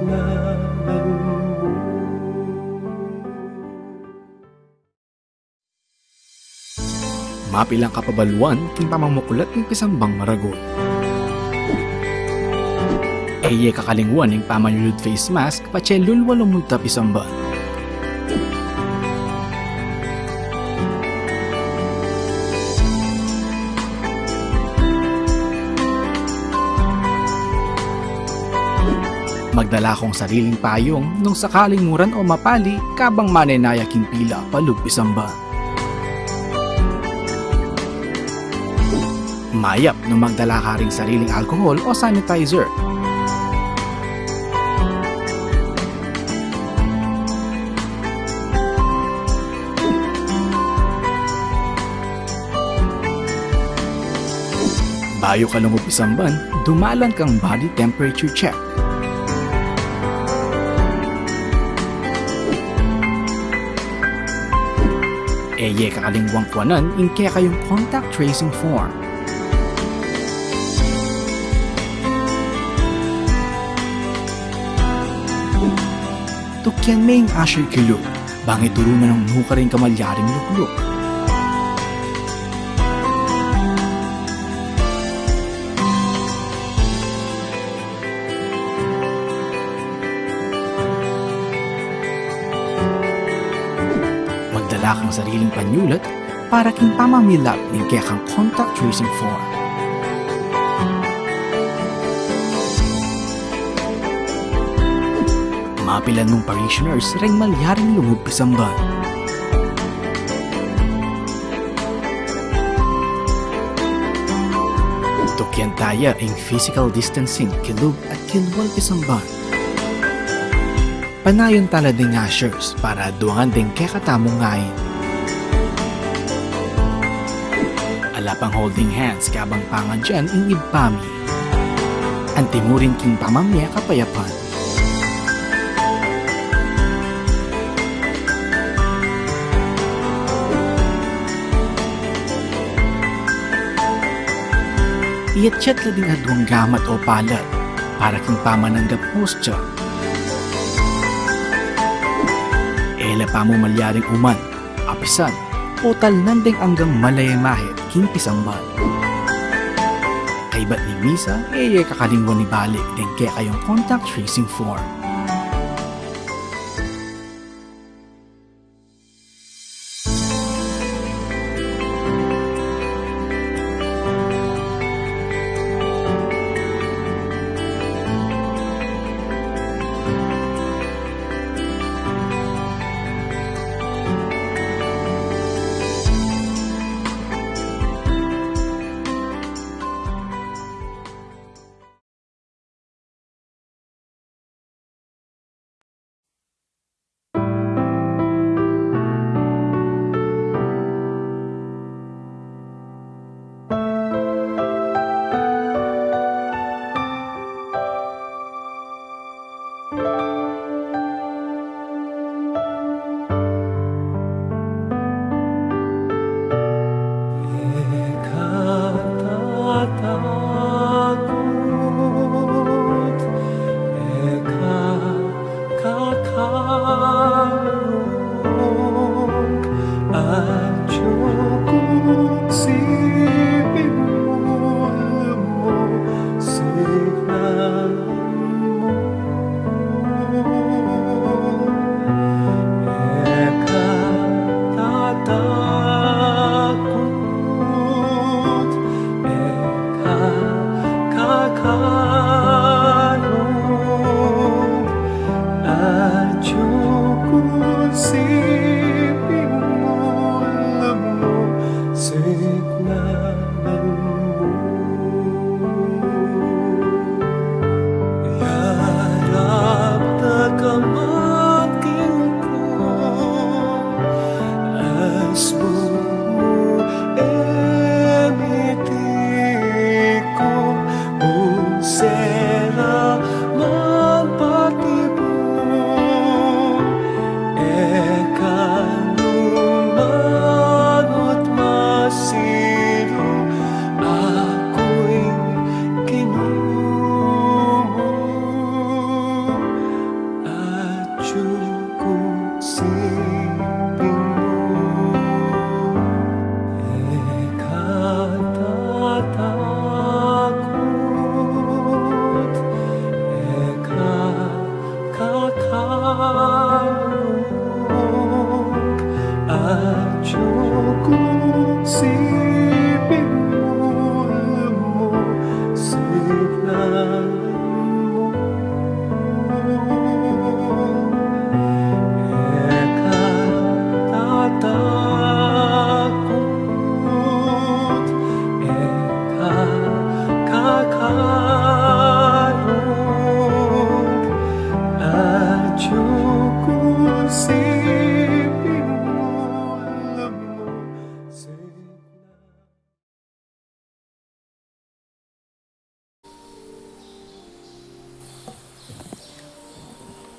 lalaro mo. Mapilang kapabaluan king pamamukulat ng pisambang maragot. Eye kakalingwan ng pamanyulud face mask pachelul walong multa pisamba. Magdala kong sariling payong nung sakaling muran o mapali kabang manenaya king pila palug pisamba. Mayap nung magdala ka ring sariling alcohol o sanitizer. Bayo ka lumog isamban, dumalan kang body temperature check. Eye kakalingwang kwanan inke kayong contact tracing form. Tukyan may asher kilo, bangit turo na ng nuka rin kamalyaring lukluk. Magdala kang sariling panyulat para king pamamilap ng kaya kang contact tracing form. Mapilan mong parishioners ring malyaring lungog pisamban. Tukyan taya ang physical distancing kilub at kilwal pisamban. Panayon tala ding ashers para duangan ding kekatamong ngayon. Alapang holding hands kabang pangan dyan ing ibpami. Antimurin king pamamya kapayapan. Iyat-chat la ding adwang gamat o palat para king pamananggap hostya. Ela pa mo malyaring uman, apisan, o talnandeng hanggang malayamahit king pisamban. Kay ba't ni Misa, kakalingwan ni balik din kaya kayong contact tracing form.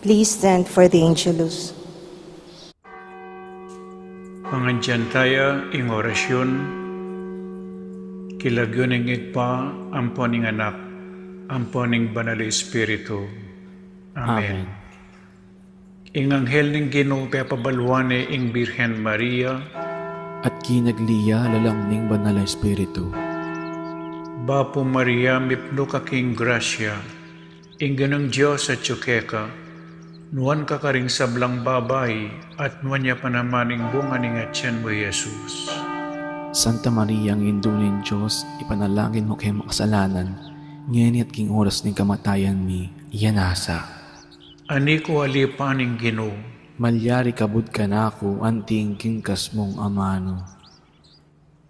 Please stand for the Angelus. Panganjantaya ing orasyon, kilagyoning igpa, amponing anak, amponing banal na Espiritu. Amen. Ing anghel ning Ginoo papabalwane ing Birhen Maria, At kinagliya lalangning banal na Espiritu. Bapo Maria mipno ka king grasya, ing ganang Diyos at tsukeka, nuan ka karing sablang babay, at nuan niya panamaning bunga ning atyan mo Jesus. Santa Maria, ang indunin Diyos, ipanalangin mo kay makasalanan, ngayon at king oras ng kamatayan mi, iyanasa. Ani ko alipaning Ginoo, Malyari kabud ka na ako, anting kingkas mong amano.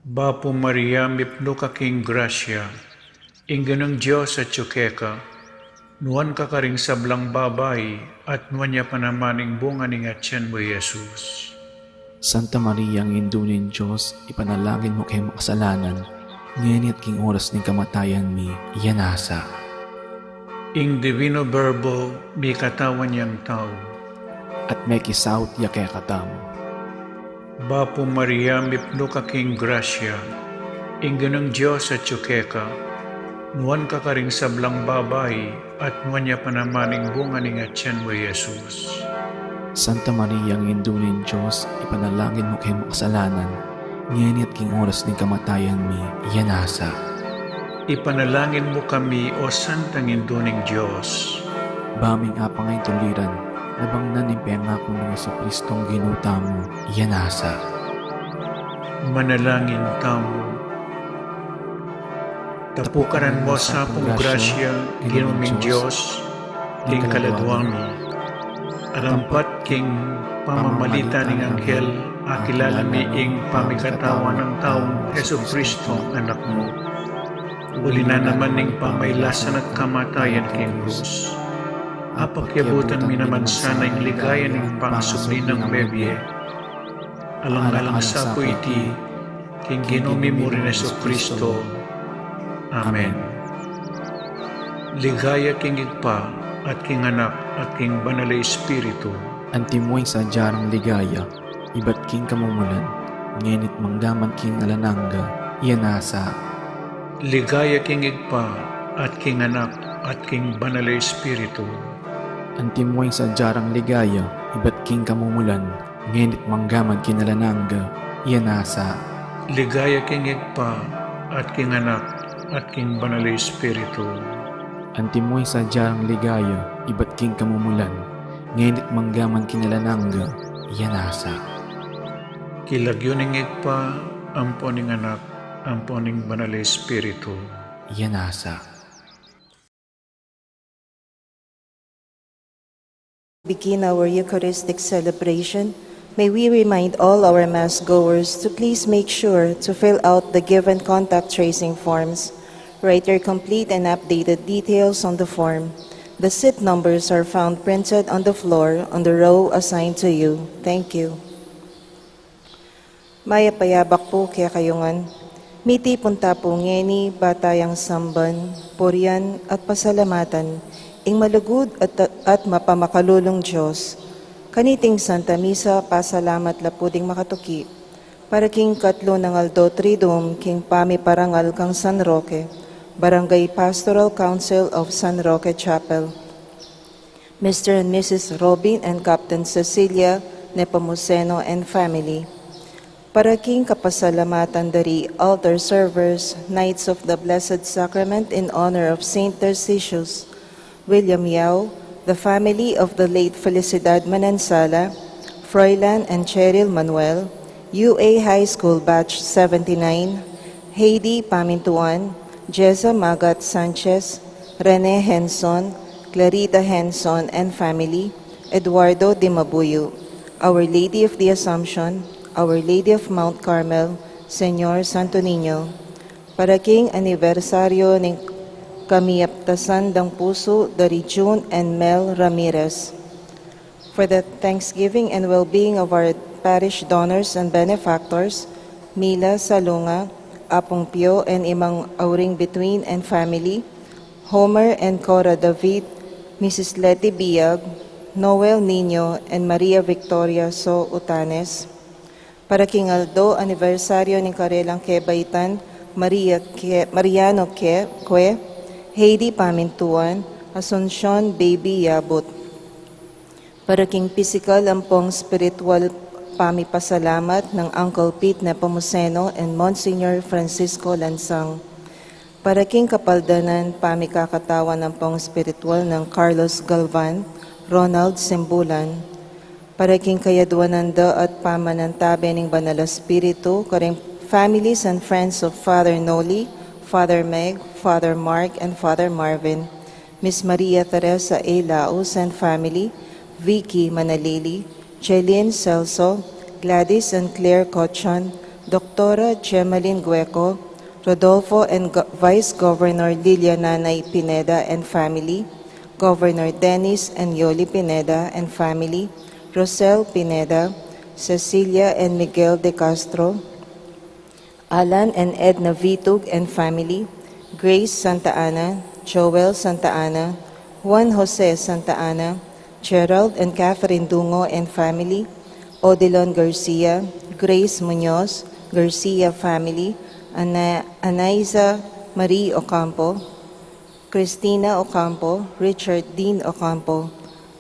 Bapo Maria mipno ka king grasya, ing ganang Diyos at tsukeka, nuan ka karing sablang babay, at nuan niya panamaning bunga ning atyan mo Jesus. Santa Maria, ang indunin Diyos, ipanalangin mo kay makasalanan, ngayon at king oras ng kamatayan mi, iyanasa. Ing divino verbo, mi katawan niyang tao. At may kisawt ya kay katam. Bapo Maria mipno ka king grasya, ing ganang Diyos at tsukeka, nuan ka karing sablang babay, at nuan niya panamaning bunga ning atyan mo Jesus. Santa Maria, ang indunin Diyos, ipanalangin mo kay makasalanan, ngayon at king oras ng kamatayan mi, iyanasa. Ipanalangin mo kami, O Santang Induning Diyos. Baming apang ay tuliran, nabangnan ng pengako ng Jesucristong ginuta mo, iyanasa. Manalangin tamo. Tapukaran mo sa pong grasya, ginuming Diyos, king kaladwami. Arampat king pamamalita ng anghel, akilala mi ing pamikatawan ng taong Jesucristo, anak mo. Uli na naman ning pamaylasan at kamatayan king krus. Apakyabutan mi naman sana yung ligaya ng pangsubli ng bebye. Alang-alang sa po iti, king ginumi mo rin Jesucristo. Amen. Ligaya king igpa, at king anak, at king banal na Espiritu. Antimoy sa jarang ligaya, iba't king kamumulan, ngayon at manggaman king alananga, iyanasa. Ligaya king igpa, at king anak, at king banal na Espiritu. Antimoy sa jarang ligaya, iba't king kamumulan, ngayon at manggaman king alananga, iyanasa. Ligaya king igpa, at king anak, at king banal na Espiritu. Antimoy sa jarang ligaya, iba't king kamumulan, ngayon at manggaman king alananga, iyanasa. Kilagyoning igpa, amponing anak, amponing banal na Espiritu. Iyanasa. Begin our Eucharistic celebration. May we remind all our Mass goers to please make sure to fill out the given contact tracing forms. Write your complete and updated details on the form. The seat numbers are found printed on the floor on the row assigned to you. Thank you. Maya payabak po kaya kayungan. Miti punta po ngeni, batayang samban, purian at pasalamatan, ing malugod at mapamakalulong Diyos. Kaniting Santa Misa, pasalamat lapuding makatuki. Para king katlo ng Aldo Tridum, king pami parangal kang San Roque, Barangay Pastoral Council of San Roque Chapel. Mr. and Mrs. Robin and Captain Cecilia Nepomuceno and family. Para king kapasalamatan dari altar servers, Knights of the Blessed Sacrament in honor of Saint Tarcisius, William Yao, the family of the late Felicidad Manansala, Froilan and Cheryl Manuel, UA High School Batch 79, Heidi Pamintuan, Jessa Magat Sanchez, Rene Henson, Clarita Henson and family, Eduardo Di Mabuyo, Our Lady of the Assumption, Our Lady of Mount Carmel, Señor Santo Niño. Para king anibersaryo ng kamiaptasan ng puso dari June and Mel Ramirez. For the thanksgiving and well-being of our parish donors and benefactors, Mila Salunga, Apong Pio and Imang Auring Between and family, Homer and Cora David, Mrs. Letty Biag, Noel Nino, and Maria Victoria So Utanes. Para King Aldo, anibersaryo ng Karelang Kebaitan, Mariano Kwe, Heidi Pamintuan, Asuncion Baby Yabut. Para King Physical, Ampong Spiritual Pamipasalamat ng Uncle Pete Nepomuceno and Monsignor Francisco Lansang. Para King Kapaldanan, Pamikakatawan ng Pong Spiritual ng Carlos Galvan, Ronald Sembulan. Para King Kayadwananda at Pamanantabe ng Banal Espiritu, karing families and friends of Father Noli, Father Meg, Father Mark, and Father Marvin, Miss Maria Teresa A. Laos and family, Vicky Manalili, Jeline Celso, Gladys and Claire Cochon, Dr. Gemaline Gueco, Rodolfo and Vice Governor Lilia Nanay Pineda and family, Governor Dennis and Yoli Pineda and family, Rosel Pineda, Cecilia and Miguel de Castro, Alan and Edna Vitug and family, Grace Santa Ana, Joel Santa Ana, Juan Jose Santa Ana, Gerald and Catherine Dungo and family, Odilon Garcia, Grace Munoz, Garcia family, Anaiza Marie Ocampo, Christina Ocampo, Richard Dean Ocampo.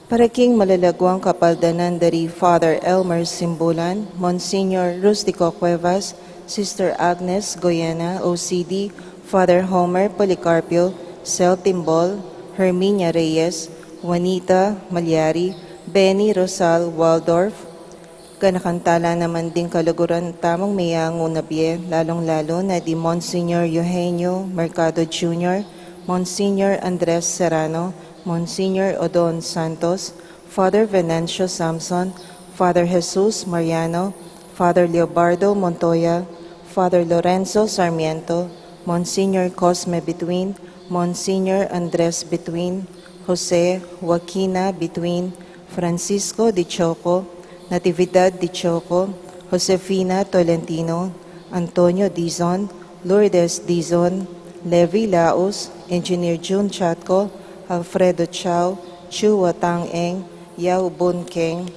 Para King Malalagwang Kapaldanan dari Father Elmer Simbulan, Monsignor Rustico Cuevas, Sister Agnes Goyena, OCD, Father Homer Policarpio, Cel Timbol, Herminia Reyes, Juanita Malyari, Benny Rosal Waldorf. Kanakantala naman din kaluguran tamang mayango na biye, lalong-lalo na di Monsignor Eugenio Mercado Jr., Monsignor Andres Serrano, Monsignor Odon Santos, Father Venancio Samson, Father Jesus Mariano, Father Leobardo Montoya, Father Lorenzo Sarmiento, Monsignor Cosme Between, Monsignor Andres Between, Jose Joaquina Between, Francisco Di Choco, Natividad Di Choco, Josefina Tolentino, Antonio Dizon, Lourdes Dizon, Levi Laos, Engineer June Chatco, Alfredo Chao, Chu Watang Eng, Yao Bun Keng,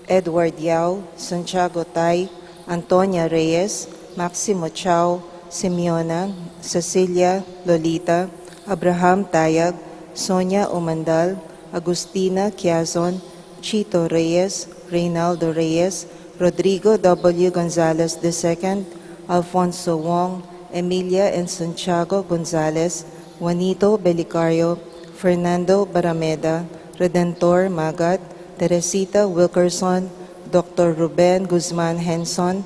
Edward Yao, Santiago Tai, Antonia Reyes, Maximo Chao, Simeona, Cecilia Lolita, Abraham Tayag, Sonia Umandal, Agustina Quiazon, Chito Reyes, Reynaldo Reyes, Rodrigo W. Gonzalez II, Alfonso Wong, Emilia and Santiago Gonzalez, Juanito Belicario, Fernando Barameda, Redentor Magat, Teresita Wilkerson, Dr. Ruben Guzman Henson,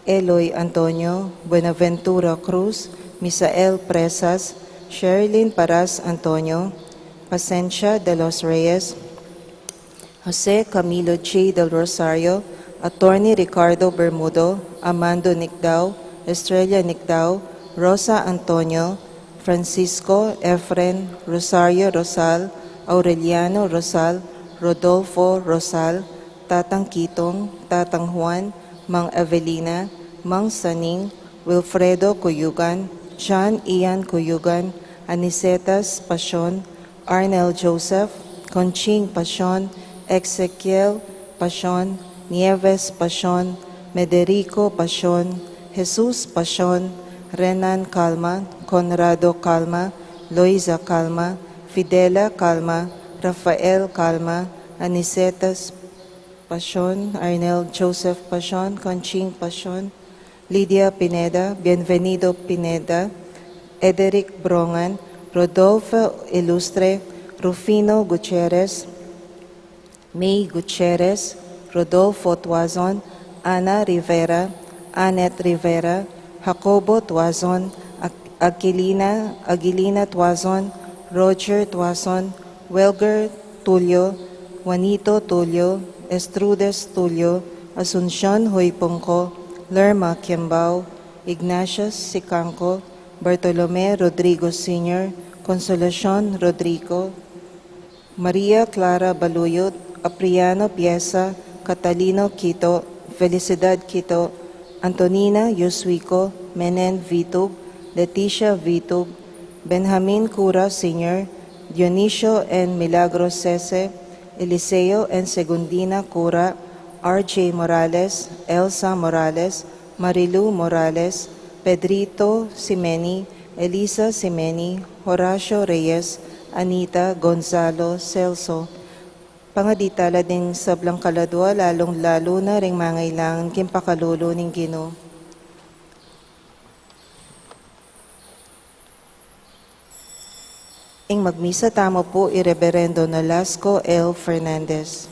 Eloy Antonio, Buenaventura Cruz, Misael Presas, Sherilyn Paras Antonio, Pasencia de los Reyes, Jose Camilo J. del Rosario, Attorney Ricardo Bermudo, Amando Nicdao, Estrella Nicdao, Rosa Antonio, Francisco Efren, Rosario Rosal, Aureliano Rosal, Rodolfo Rosal, Tatang Kitong, Tatang Juan, Mang Evelina, Mang Saning, Wilfredo Cuyugan, John Ian Cuyugan, Anicetas Pasyon, Arnel Joseph, Conching Pasyon, Ezequiel Pasyon, Nieves Pasyon, Mederico Pasyon, Jesus Pasyon, Renan Calma, Conrado Calma, Loiza Calma, Fidela Calma, Rafael Calma, Anicetas Pasyon, Arnel Joseph Pasyon, Conching Pasyon, Lydia Pineda, Bienvenido Pineda, Ederic Brongan, Rodolfo Ilustre, Rufino Gutierrez, May Gutierrez, Rodolfo Tuazon, Ana Rivera, Annette Rivera, Jacobo Tuazon, Aguilina Tuazon, Roger Tuazon, Welger Tulio, Juanito Tulio, Estrudes Tulio, Asuncion Hoypongko, Lerma Kiambao, Ignatius Sicangco, Bartolome Rodrigo Sr., Consolacion Rodrigo, Maria Clara Baluyot, Apriano Piesa, Catalino Quito, Felicidad Quito, Antonina Yuswico, Menen Vitug, Leticia Vitug, Benjamin Cura Sr., Dionisio N. Milagros Sese, Eliseo and Segundina Cura, R.J. Morales, Elsa Morales, Marilu Morales, Pedrito Simeni, Elisa Simeni, Horacio Reyes, Anita Gonzalo Celso. Pangaditala ding sablang kaladwa, lalong-lalo na ring mangailangan kimpakalulo ning Ginoo. Ing magmisa tamo po Ireverendo Nolasco L. Fernandez.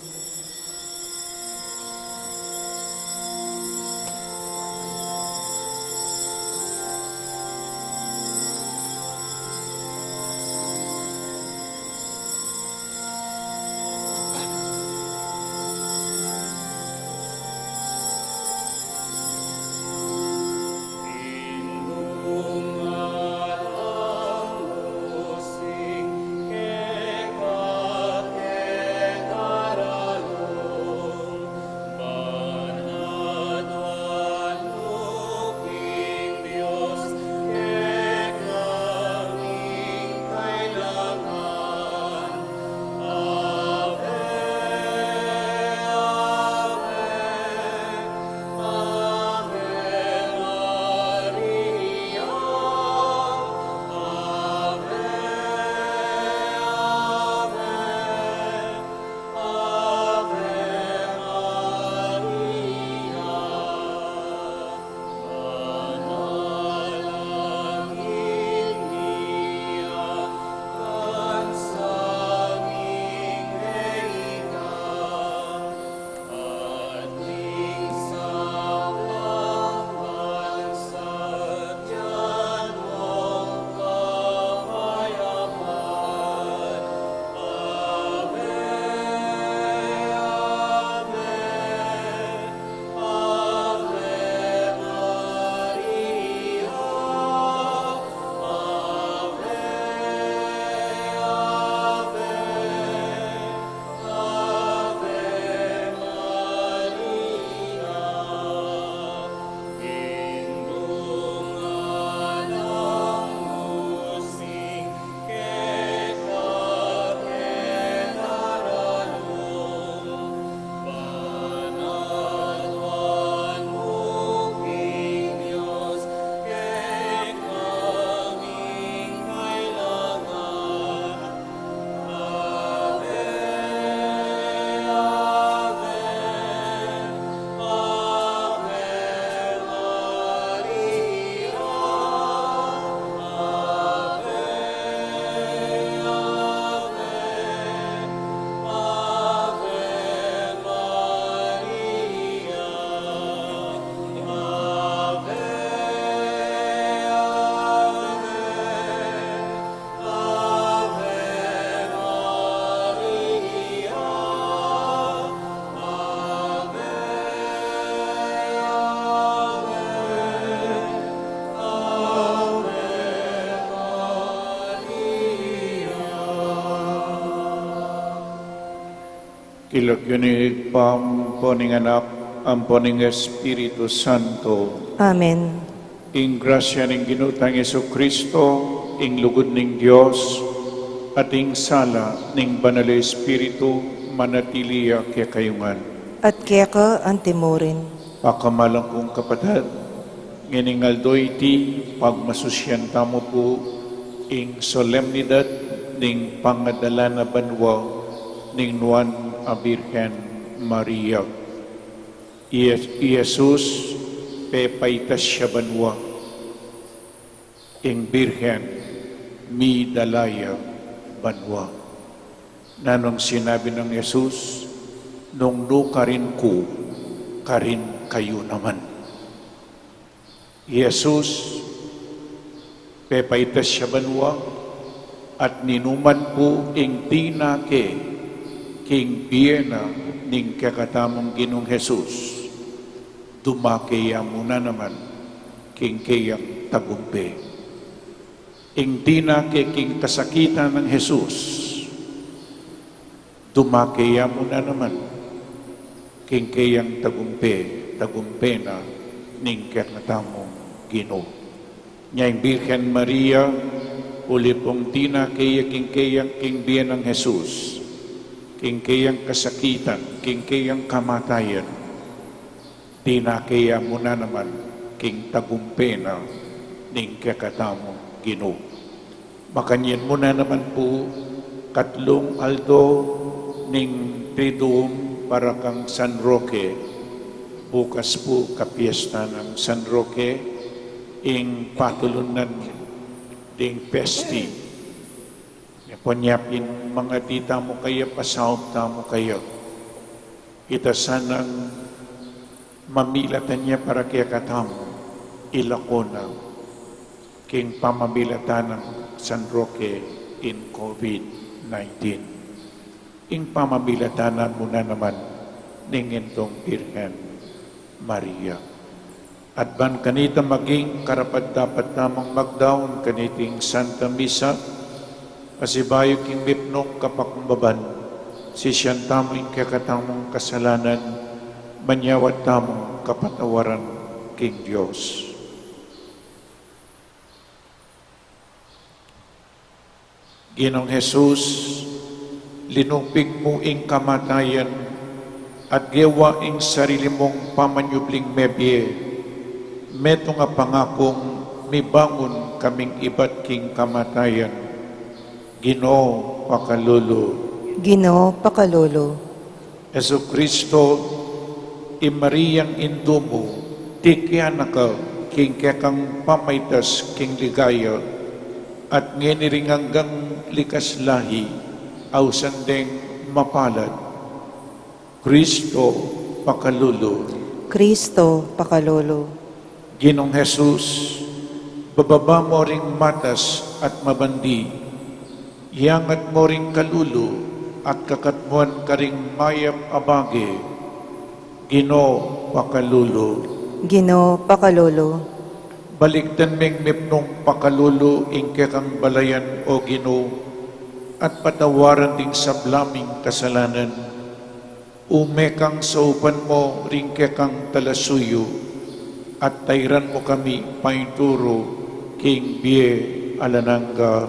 Kilagyanig pamponing anak, amponing Espiritu Santo, Amen. ing grasya ning ginutang Yesu Kristo, ing lugod ning Dios, at ing sala ning banal Espiritu manatiliya kaya kayungan. At kaya ka antimurin. Pakamalang kong kapatid, nginingaldo iti pagmasusyan tamo po ing solemnidad ning pangadala na banwa ning Nuan a Birhen Maria. Jesus pepaitas siya banwa ing Birhen mi dalaya banwa. Nanong sinabi ng Jesus, nung do karin ko, karin kayo naman. Jesus pepaitas siya banwa at ninuman po ing tinake king biyena ning kakatamong Ginong Jesus, dumakaya muna naman king kayang tagumpe. Ing tinake king kasakitan ng Jesus, dumakaya muna naman king kayang tagumpe na ning kakatamong Ginoo. Ngayong Birhen Maria, uli pong tinakaya king kayang king biyen ng Jesus, king kayang kasakitan, king kayang kamatayan, di na kaya mo na naman king tagumpena ning kakatamo Ginoo. Makanyan mo na naman po katlong aldo ning Triduum para kang San Roque. Bukas po kapiesta ng San Roque ing patulunan ding pesti. Panyapin mga tita mo kaya, pasawag mo kayo. Ita sanang mamilatan niya para kaya katamo, ilakona, king pamamilatan ng San Roque in COVID-19. Ing pamamilatanan mo na naman ningin tong Birhen Maria. At ban kanita maging karapat dapat namang magdaon kaniting Santa Misa, asibayo king bipnong kapakbaban, si siyan tamong kakatamong kasalanan, manyawat tamong kapatawaran king Diyos. Ginong Jesus, linumpig mo ing kamatayan at gewa ing sarili mong pamanyubling mebye, meto nga pangakong mibangon kaming iba't king kamatayan. Ginoo pakalolo. Ginoo pakalolo. Yesu Kristo, imariyang indumo, tikyan ka king kekang pamaytas king ligaya, at ngeniring hanggang likas lahi, aw sandeng mapalad. Kristo pakalolo. Kristo pakalolo. Ginong Jesus, bababa mo ring matas at mabandi, iangat mo ring kalulo at kakatmuan ka ring mayam abage. Ginoo pakalolo. Ginoo pakalolo. Baliktan ming mipnong pakalulo ingke kang balayan o Ginoo, at patawaran ding sablaming kasalanan. Ume kang saupan mo ringke kang talasuyo, at tayran mo kami painturo king bie alanangga.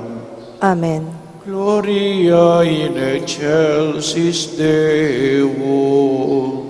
Amen. Gloria in excelsis Deo.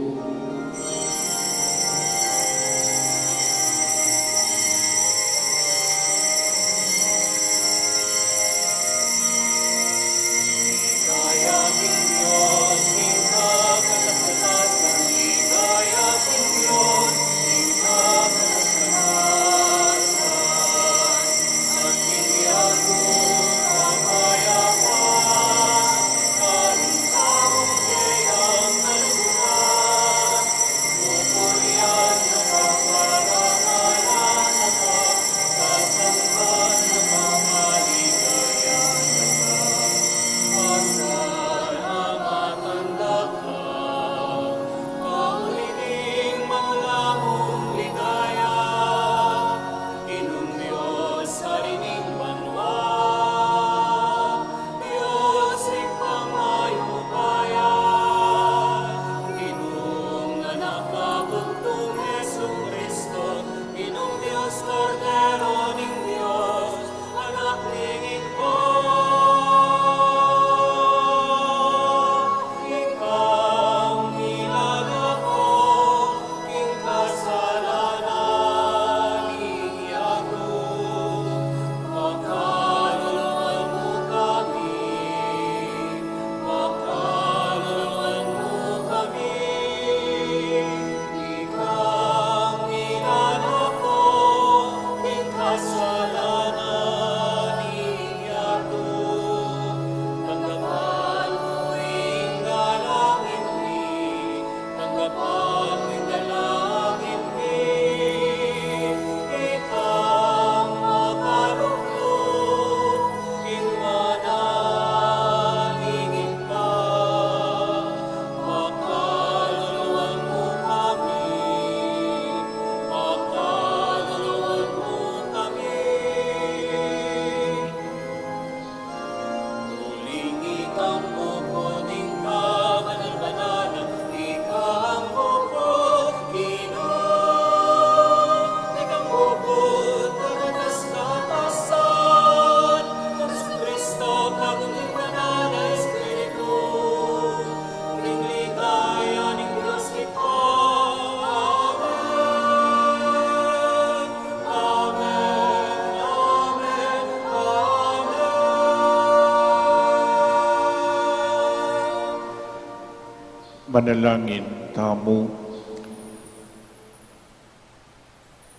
panalangin tamo.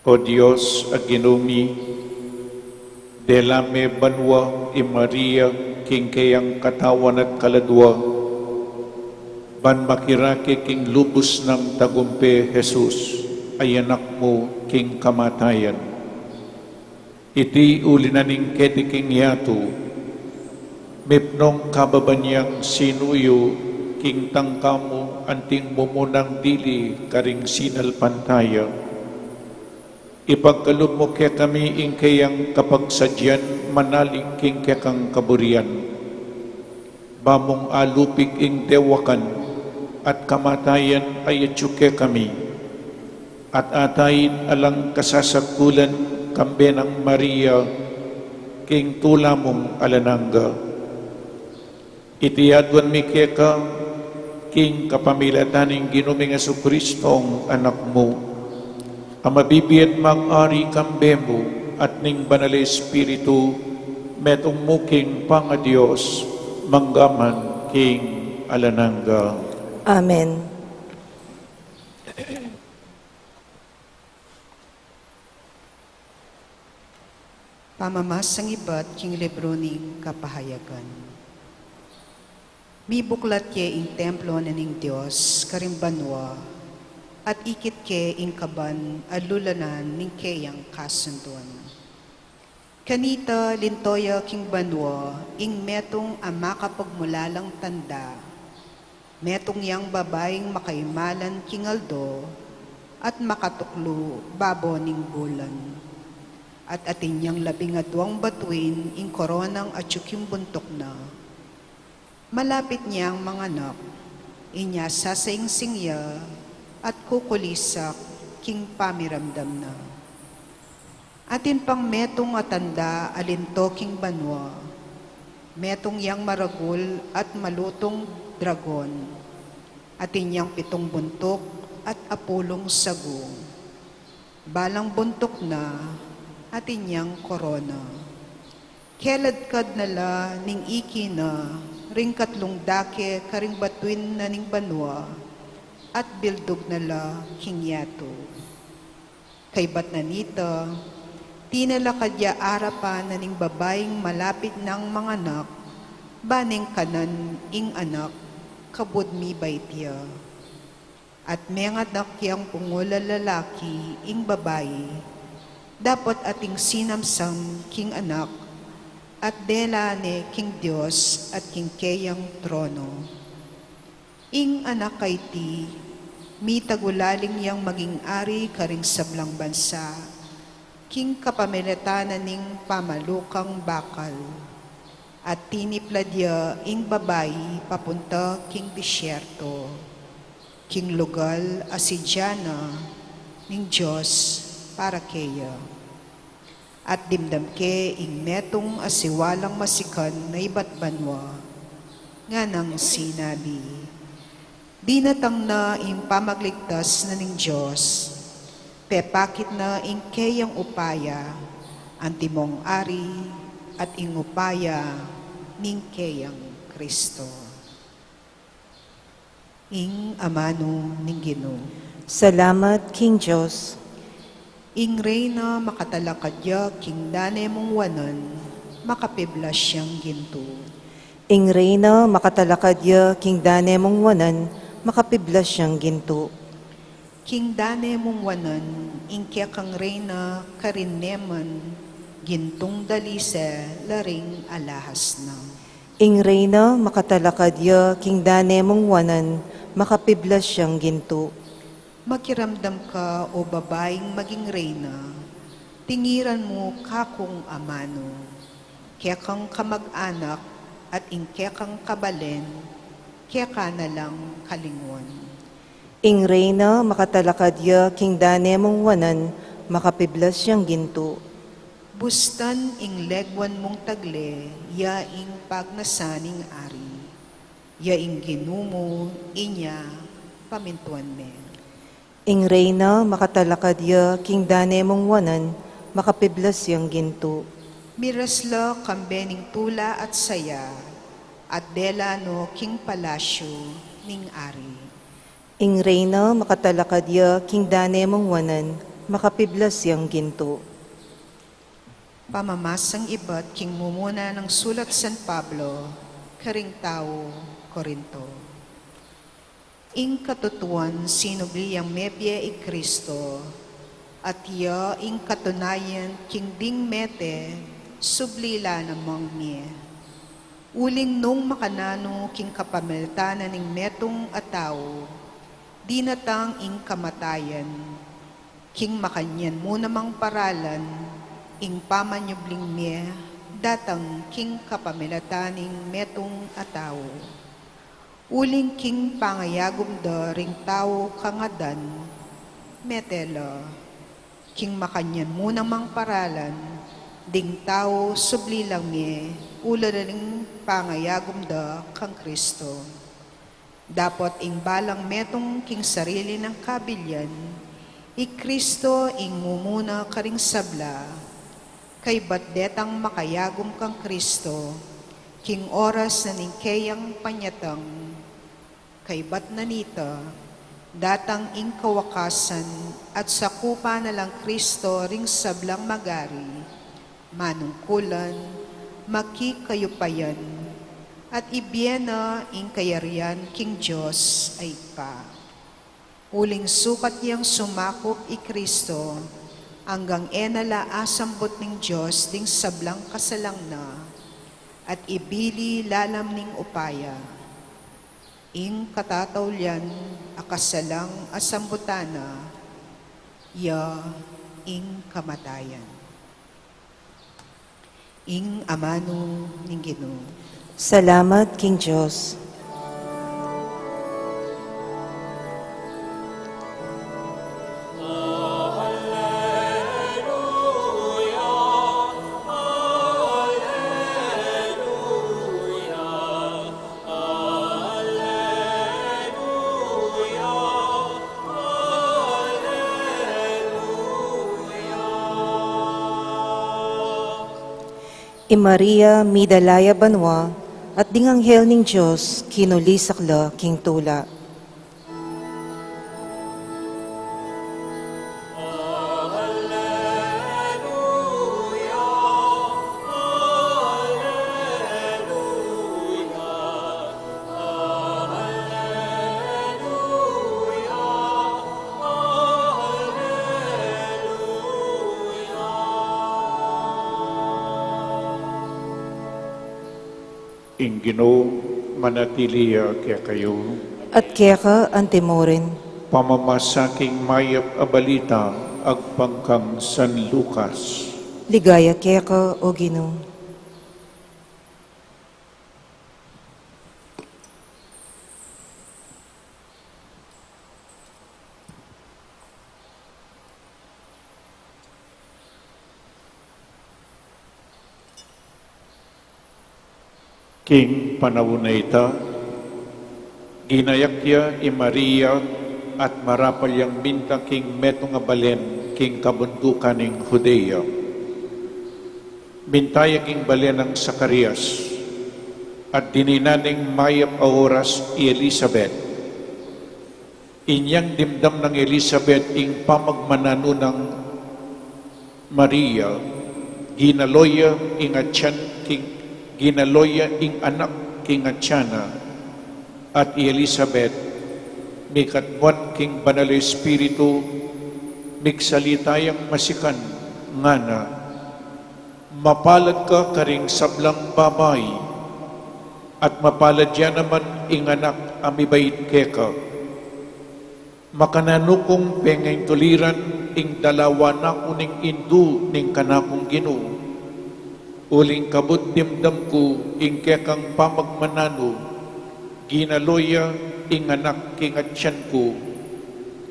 O Diyos, aginumi, delame banwa i Maria, king kayang katawan at kaladwa, ban makirake king lubos ng tagumpe Jesus, ay anak mo king kamatayan. Iti ulinaning keti king yato, mipnong kababanyang sinuyo, king tangkamo anting mumunang dili karing sinal pantaya. Ipagkaloob mo kaya kami ing kayang kapagsadyan, manaling king kang kaburian. Bamong alupig ing dewakan, at kamatayan ay atsuke kami. At atayin alang kasasakulan, kambe ng Maria, king tula mong alanangga. Itiyadwan mi keka, king kapamilataning ginuming Jesucristong anak mo, ang mabibiyat mag-ari kambemo at ning banal Espiritu, metong muking pang-Diyos, manggaman king alanangga. Amen. Pamamasang iba't king libro ning kapahayagan. Mi buklat ye ing templo na ning Diyos, karimbanwa, at ikit ke ing kaban alulanan ning keyang kasunduan. Kanita lintoya king banwa, ing metong amakapagmulalang tanda, metong yang babaeng makaimalan king aldo, at makatuklo babo ning bulan. At atin niyang 12 batuin ing koronang atsuking buntok na. Malapit niyang manganak, inya sasaing-singya, at kukulisak king pamiramdam na. Atin pang metong atanda alinto king banwa, metong yang maragul at malutong dragon, atin yang 7 buntok at apulong sago. Balang buntok na, atin yang korona. Keladkad nala ning iki na, ring 3 dake karing batuin na ning banwa, at bildog nala hingyato. Kay bat na nita, tinala kadya arapan na ning babaeng malapit ng mga anak, baning kanan ing anak, kabud mi baitya. At mga anak yang pungula lalaki ing babae, dapat ating sinamsam king anak, at dela ne king Diyos at king kayang trono. Ing anak kay ti, mi tagulaling yang maging ari karing sablang bansa, king kapamilatanan ning pamalukang bakal, at tinipladya ing babayi papunta king disyerto, king lugal asidyana ning Diyos para keya. At dimdam ke ing metong asiwalang masikan na iba't banwa, nga nang sinabi, dinatang na ing pamagligtas na ning Diyos, pepakit na ing kayang upaya, antimong ari at ing upaya ning kayang Kristo. Ing amano ning Ginoo. Salamat, King Diyos. Ing reyna makatalakadya king dane mong wanan, makapiblas siyang ginto. Ing reyna makatalakadya, King dane mong wanan, makapiblas siyang ginto. King dane mong wanan, ing kaya kang reyna karineman, gintong dalise, laring alahas na. Ing reyna makatalakadya, King dane mong wanan, makapiblas siyang ginto. Makiramdam ka o babaeng maging reyna, tingiran mo kakong amano, kaya kang kamag-anak at ing kaya kang kabalen, kaya ka na lang kalingwan. Ing reyna makatalakadya, King dane mong wanan, makapiblas siyang ginto. Bustan ing legwan mong tagle, ya ing pagnasaning ari, ya ing ginumo, inya, pamintuan me. Ing reyna makatalakadya, King dane mong wanan, makapiblas siyang ginto. Mirasla kambening tula at saya, at dela no king palasyo ning ari. Ing reyna makatalakadya king dane mong wanan, makapiblas yang ginto. Pamamasang iba't king mumuna ng sulat San Pablo, karing tao, Korinto. Ing katutuan sinubli ang mebye i Kristo, at ya ing katunayan king ding mete, sublila namang miye. Uling nung makanano king kapamiltanan ning metong ataw, dinatang ing kamatayan, king makanyan mo namang paralan, ing pamanyubling miye, datang king kapamilataning metong ataw. Uling king pangayagom da ring tao kangadan, metela, king makanyan mo namang paralan, ding tao sublilang miye, ula ring pangayagom da kang Kristo. Dapat ing balang metong king sarili ng kabilyan, i Kristo ing mumuna karing sabla, kay batdetang makayagom kang Kristo, king oras na ningkayang panyatang, kay bat nanita, datang ing kawakasan at sakupa na lang Kristo ring sablang magari, manungkulan, makikayupayan, at ibiyena ing kayarian king Diyos ay pa. Uling sukat yang sumakop i Kristo, hanggang enala asambot ning Diyos ding sablang kasalang na, at ibili lalam ning upaya. Ing katatawlyan akasalang asambutana, ya ing kamatayan. Ing amano ning Ginoo. Salamat, King Diyos. I Maria, midalaya banwa, at dinganghel ning Diyos, kinulisakla king tula. Ing Ginoo manatiliya kaya kayo, At kaya ka antimorin, pamamasaking mayap a balita agpangkang San Lucas. ligaya kaya ka, O Ginoo. King panahon na ita, ginayakya i Maria at marapal yang bintang king metong nga balen king kabundukan ning Judea. Bintaya king balen ng Sakarias at dininaning mayap a oras i Elizabeth. Inyang dimdam ng Elizabeth ing pamagmanano ng Maria, ginaloya ing atyan king ginaloya ing anak king Atyana at i Elizabeth mikatbuan king banal espiritu migsalitayang masikan ngana mapalad ka karing sablang babay at mapalad yan naman ing anak amibait keka makananukong pengeng tuliran ing dalawa na kuning indu ning kanakong Ginoo. Uling kabut dimdam ko ing kekang pamagmanano, ginaloya ing anak king atyan ko,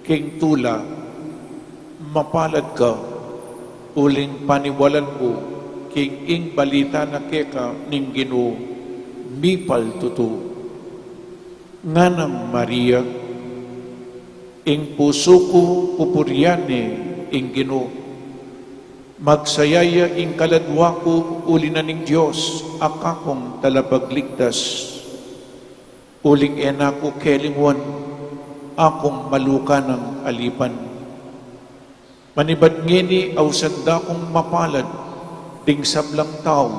king tula, mapalad ka, uling paniwalan ko, king ing balita na keka ning Ginoo, mipal tutu. Nganang Maria, ing puso ko pupuryane ing Ginoo, magsayaya ing kaladwa ko ulina ning Diyos, akakong talapagligtas. Uling ena ko kelingwan, akong maluka ng alipan. Manibad ngini awsanda kong mapalad, ding sablang tao,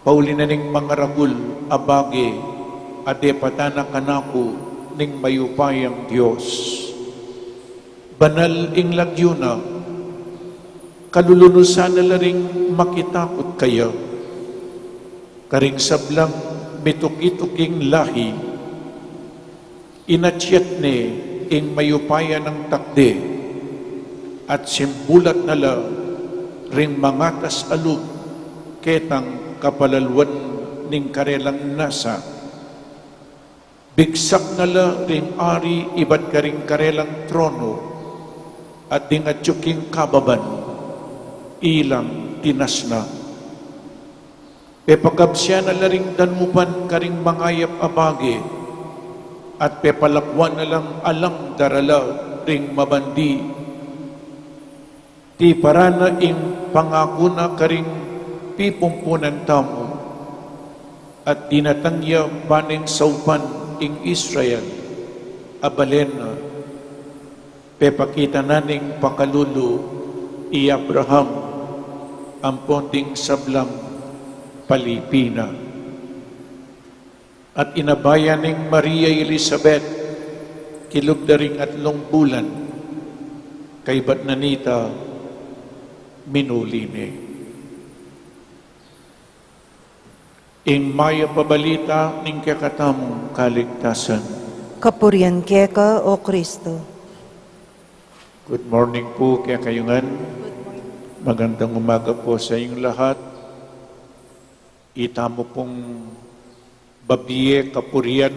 pauli na ning mga ragul, abage, ade patana kanako, ning mayupayang Diyos. Banal ing lagyuna, kalulunusan na laring makitakot kaya, karing sablang mitukituking lahi, inatyat ni ing mayupaya ng takde, at simbulat nala ring mangatas alub, ketang kapalalwan ning karelang nasa, bigsak nala ring ari ibat karing karelang trono, at dingatsuking kababan, ilang tinasna. Pepagabsya na laring danupan karing mangayap abage, at pepalakwan na lang alang darala ring mabandi. Ti parana ing pangako na karing pipumpunan tamo, at dinatangya paning saupan ing Israel, abalena, pepakita naning pakalulu i Abraham, ang ponting sablang palipina. At inabayan ning Maria Elizabeth, kilugdaring atlong bulan, kay bat nanita, minulini. Ing maya pabalita ning kakatamong kaligtasan. Kapurian keka, O Kristo. Good morning po kaya kayungan. Magandang umaga po sa inyong lahat. Itamo pong babiye kapurian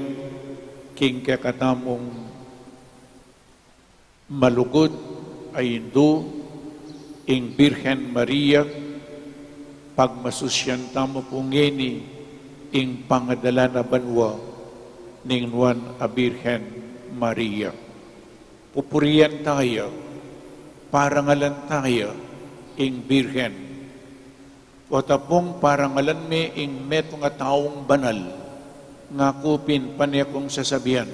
king kakatamong malugod ay Hindu ing Birhen Maria, pagmasusyan tamo po ngeni ing pangadala na banwa ning Juan a Birhen Maria. Pupurian tayo, parangalan tayo ing Birhen. O tapong parangalan me ing meto nga taong banal, nga kupin panekong sasabihan,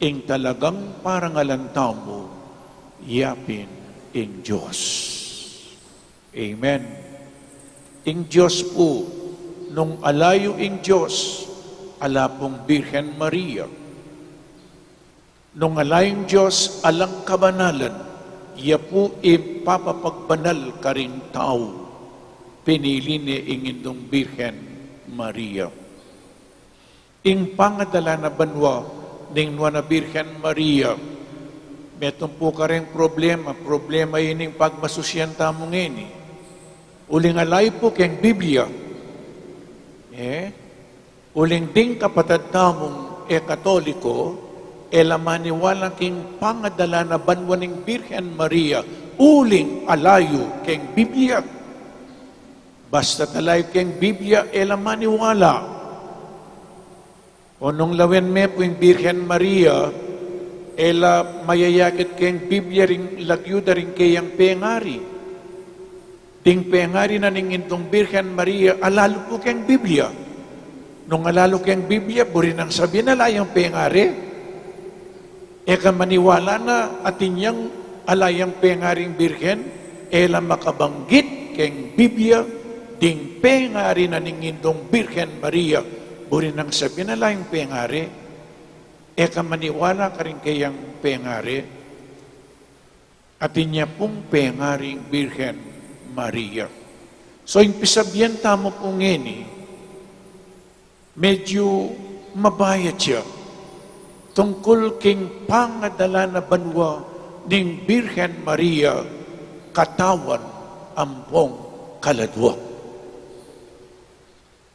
ing talagang parangalan tamo, yapin ing Diyos. Amen. Ing Diyos po, nung alayo ing Diyos, ala pong Birhen Maria. Nung alayong Diyos, alang kabanalan, iya po ipapapagbanal karing tao, pinili ni ing indong Birhen Maria. Ing pangadala na banwa, ning na Birhen Maria, metong po ka rin problema ining pagmasusyan tamong ini. Uling alay po keng Biblia. Uling ding kapatad tamong katoliko, elamaniwala king pangadala na banwa ning Birhen Maria, uling alayo keng Biblia. Basta talayo keng Biblia, elamaniwala. O nung lawen me po yung Birhen Maria, ela mayayakit keng Biblia ring lagyuda ring kayang pengari. Ting pengari na ning intong Birhen Maria, alalo po keng Biblia. Nung alalo keng Biblia, burin ang sabi na layang pengari. Eka maniwala na atinyang alayang pengaring Birhen, ela makabanggit keng Biblia, ding pengari na ning intong Birhen Maria, burin ang sabi na layang pengari. Eka maniwala ka rin kayang pengari, at inya pong pengaring Birhen Maria. So, yung pisabyan tamo pong ngeni, medyo mabayat siya tungkol king pangadala na banwa ning Birhen Maria, katawan ampong kaladwa.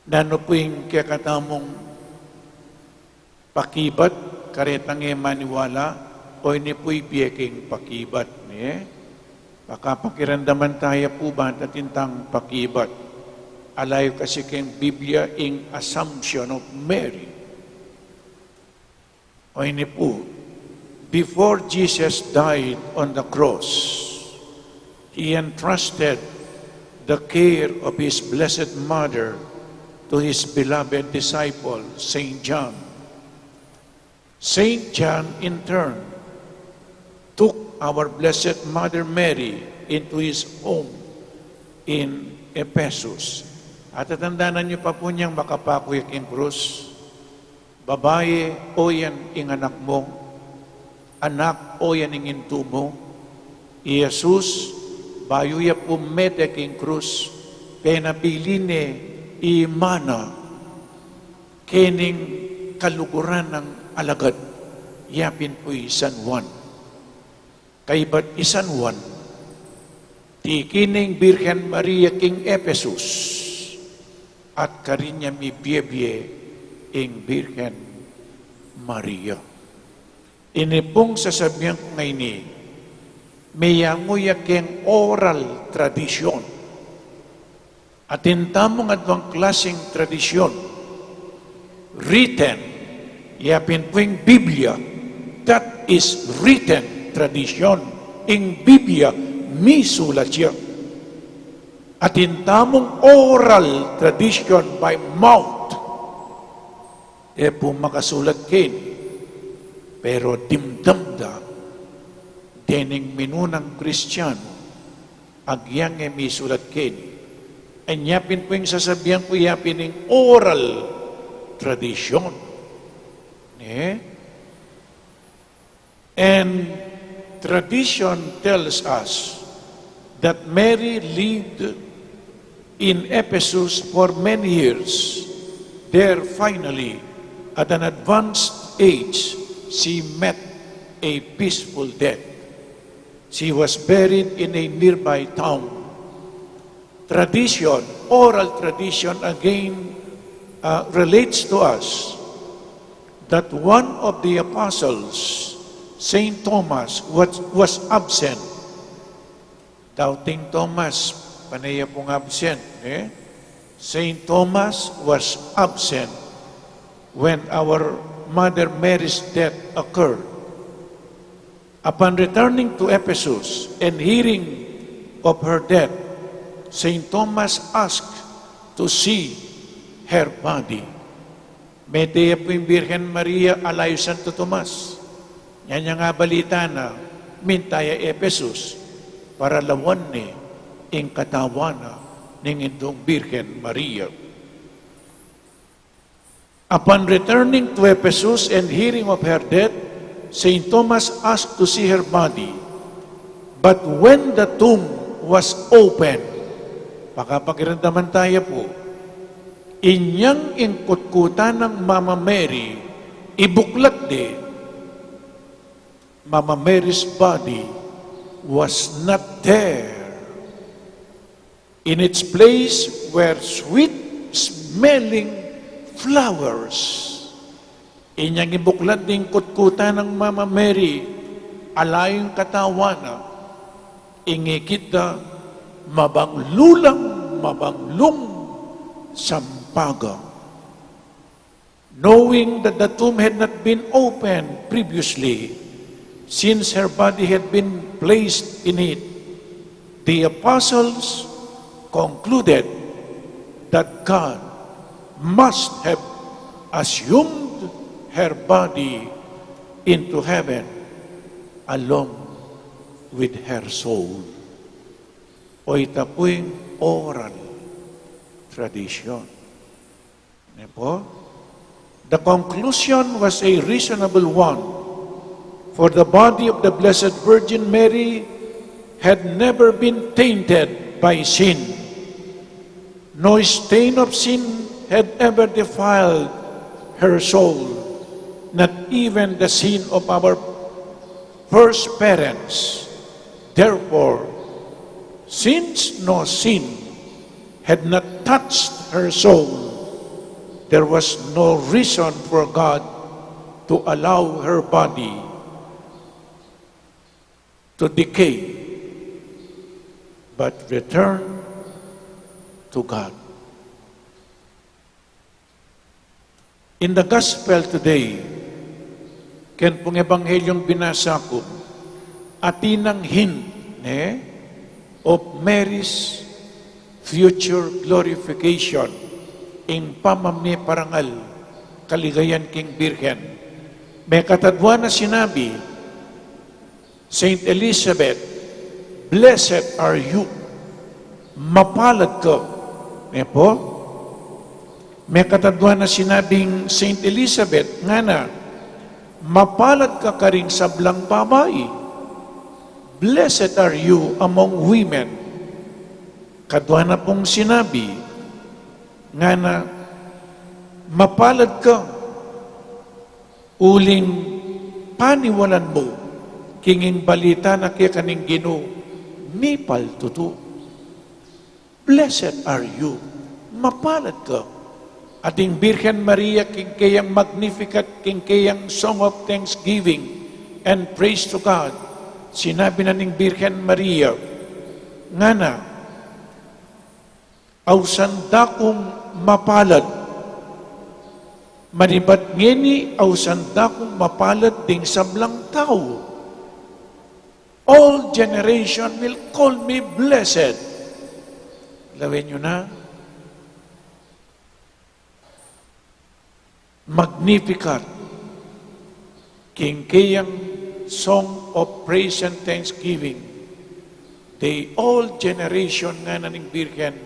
Nano po yung kakatamong pakibat, karetang maniwala, o ini po'y biyeking pakibat. Pakapakirandaman tayo po ba natintang pakibat? Alayo kasi keng Biblia ing Assumption of Mary. O ini po, before Jesus died on the cross, He entrusted the care of His Blessed Mother to His beloved disciple, Saint John. Saint John in turn took our Blessed Mother Mary into his home in Ephesus. At tatandaan niyo pa po niyang makapakuyak ang krus. Babae, o yan ing anak mo. Anak, o yan ing into mo. Jesus, bayo ya po medek ing krus. Kaya nabiline imana kening kaluguran ng alagad. Yapin po San Juan. Kay ba't San Juan? Ti kining Birhen Maria king Ephesus at karinya mi biebie ing Birhen Maria. Inipong sasabihan ko ngayon ni, mayanguya keng oral tradisyon. At intamong adwang klaseng tradisyon, written, yapin po yung Biblia, that is written tradisyon. Ing Biblia, misulat siya. At intamong oral tradition by mouth, po makasulat kin, pero dimdamda, dening minunang Kristiyano, agyang misulat kin. Ang yapin po yung sasabihan ko, yapin yung oral tradition. And tradition tells us that Mary lived in Ephesus for many years. There, finally, at an advanced age, she met a peaceful death. She was buried in a nearby town. Tradition, oral tradition again relates to us that one of the apostles, Saint Thomas, was absent. Doubting Thomas, panaya pong absent. Saint Thomas was absent when our Mother Mary's death occurred. Upon returning to Ephesus and hearing of her death, Saint Thomas asked to see her body. Medya po yung Birhen Maria alayo Santo Tomas. Yan nga balita na mintaya Ephesus para lawan ni ing katawana ng itong Birhen Maria. Upon returning to Ephesus and hearing of her death, Saint Thomas asked to see her body. But when the tomb was opened, pakapakiramdaman tayo po, inyang ingkutkutan ng Mama Mary, ibuklat din, Mama Mary's body was not there. In its place were sweet-smelling flowers. Inyang ibuklat din kutkutan ng Mama Mary, alayong katawana, ingikita, mabanglong sampaga. Knowing that the tomb had not been opened previously, since her body had been placed in it, the apostles concluded that God must have assumed her body into heaven along with her soul. O ita po yung oral tradition. The conclusion was a reasonable one, for the body of the Blessed Virgin Mary had never been tainted by sin. No stain of sin had ever defiled her soul, not even the sin of our first parents. Therefore, since no sin had not touched her soul, there was no reason for God to allow her body to decay, but return to God. In the Gospel today, ken pong Ebanghelyong binasa ko, atinang hint, of Mary's future glorification in pamami parangal kaligayan king Birhen. May katadwa na sinabi, Saint Elizabeth, blessed are you. Mapalad ka. May po? May katadwa na sinabing Saint Elizabeth, nga na, mapalad ka ka rin sa blang babae. Blessed are you among women. Kadwa na pong sinabi, nga na, mapalad ka, uling paniwalan mo, kinging balita na kaya kaning Ginoo, mipal tutu. Blessed are you, mapalad ka. Ating Birhen Maria, king kayang Magnificat, king kayang Song of Thanksgiving and Praise to God. Sinabi na ning Birhen Maria, nga na, awsanda kong mapalad, manibat ngeni awsanda kong mapalad ding sablang tao. All generation will call me blessed. Lawin nyo na. Magnificat, king kayang Song of Praise and Thanksgiving. They all generation nga na ning Birhen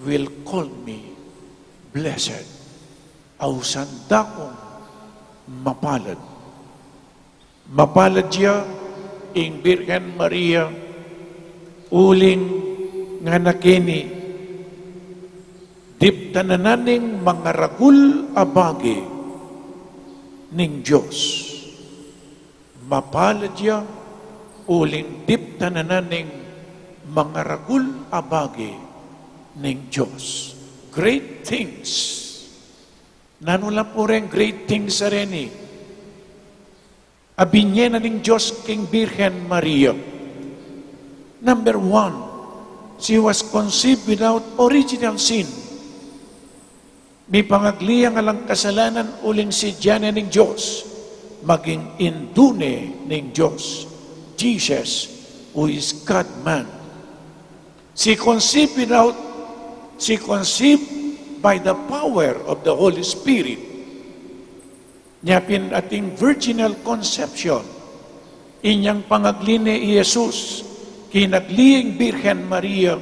will call me blessed. Awsanda kong mapalad. Mapalad siya, ing Birhen Maria, uling nga nakini, diptanananing mga ragul abagi ning Diyos. Mapalad siya, uling diptanananing mga ragul abagi ning Diyos. Great things. Nanula po rin great things sa rin abinye na ning Diyos king Birhen Maria. Number 1, she was conceived without original sin. May pangagliang alang kasalanan uling si Diana ning Diyos, maging indune ning Diyos, Jesus, who is God-man. She conceived by the power of the Holy Spirit. Nyapin ating virginal conception, inyang pangagline Jesus, kinagliing Birhen Maria,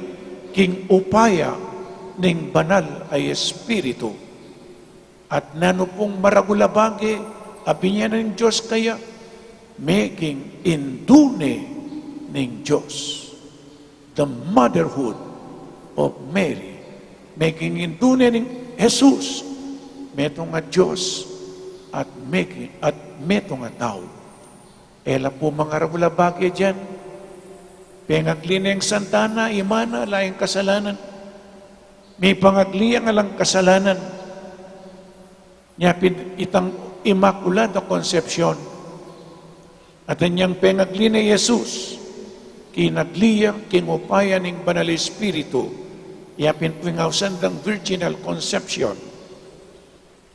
king upaya ning banal ay Espiritu. At nano pong maragulabage, abinya ng Diyos kaya, making indune ning Diyos. The motherhood of Mary, making indune ning Jesus, metong nga Diyos, at metong nga tao. Ela po mga ragulabage dyan, pengaglineng santana, imana, laing kasalanan, may pangagliang alang kasalanan, nyapin itang Immaculada Concepcion, at anyang pengagline Jesus, kinagliang kingupaya ning Banal Espiritu, yapin pingawsandang Virginal Conception,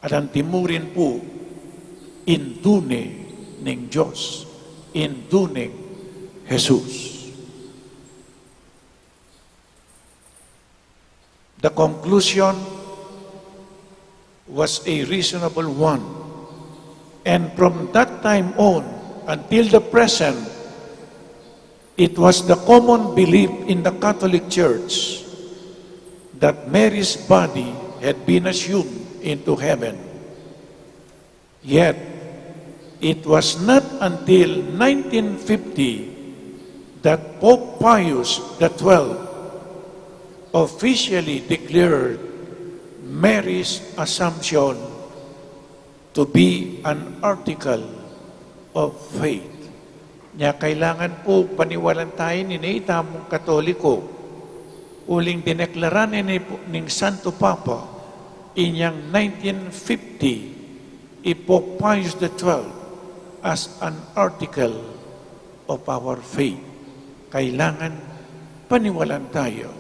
at ang timurin po, indune ning Diyos, indune Jesus. The conclusion was a reasonable one. And from that time on, until the present, it was the common belief in the Catholic Church that Mary's body had been assumed into heaven. Yet, it was not until 1950 that Pope Pius XII officially declared Mary's Assumption to be an article of faith. Nya kailangan po paniwalan tayo ni itamong Katoliko uling dineklaran ning Santo Papa inyang 1950 Pope Pius XII as an article of our faith. Kailangan paniwalan tayo,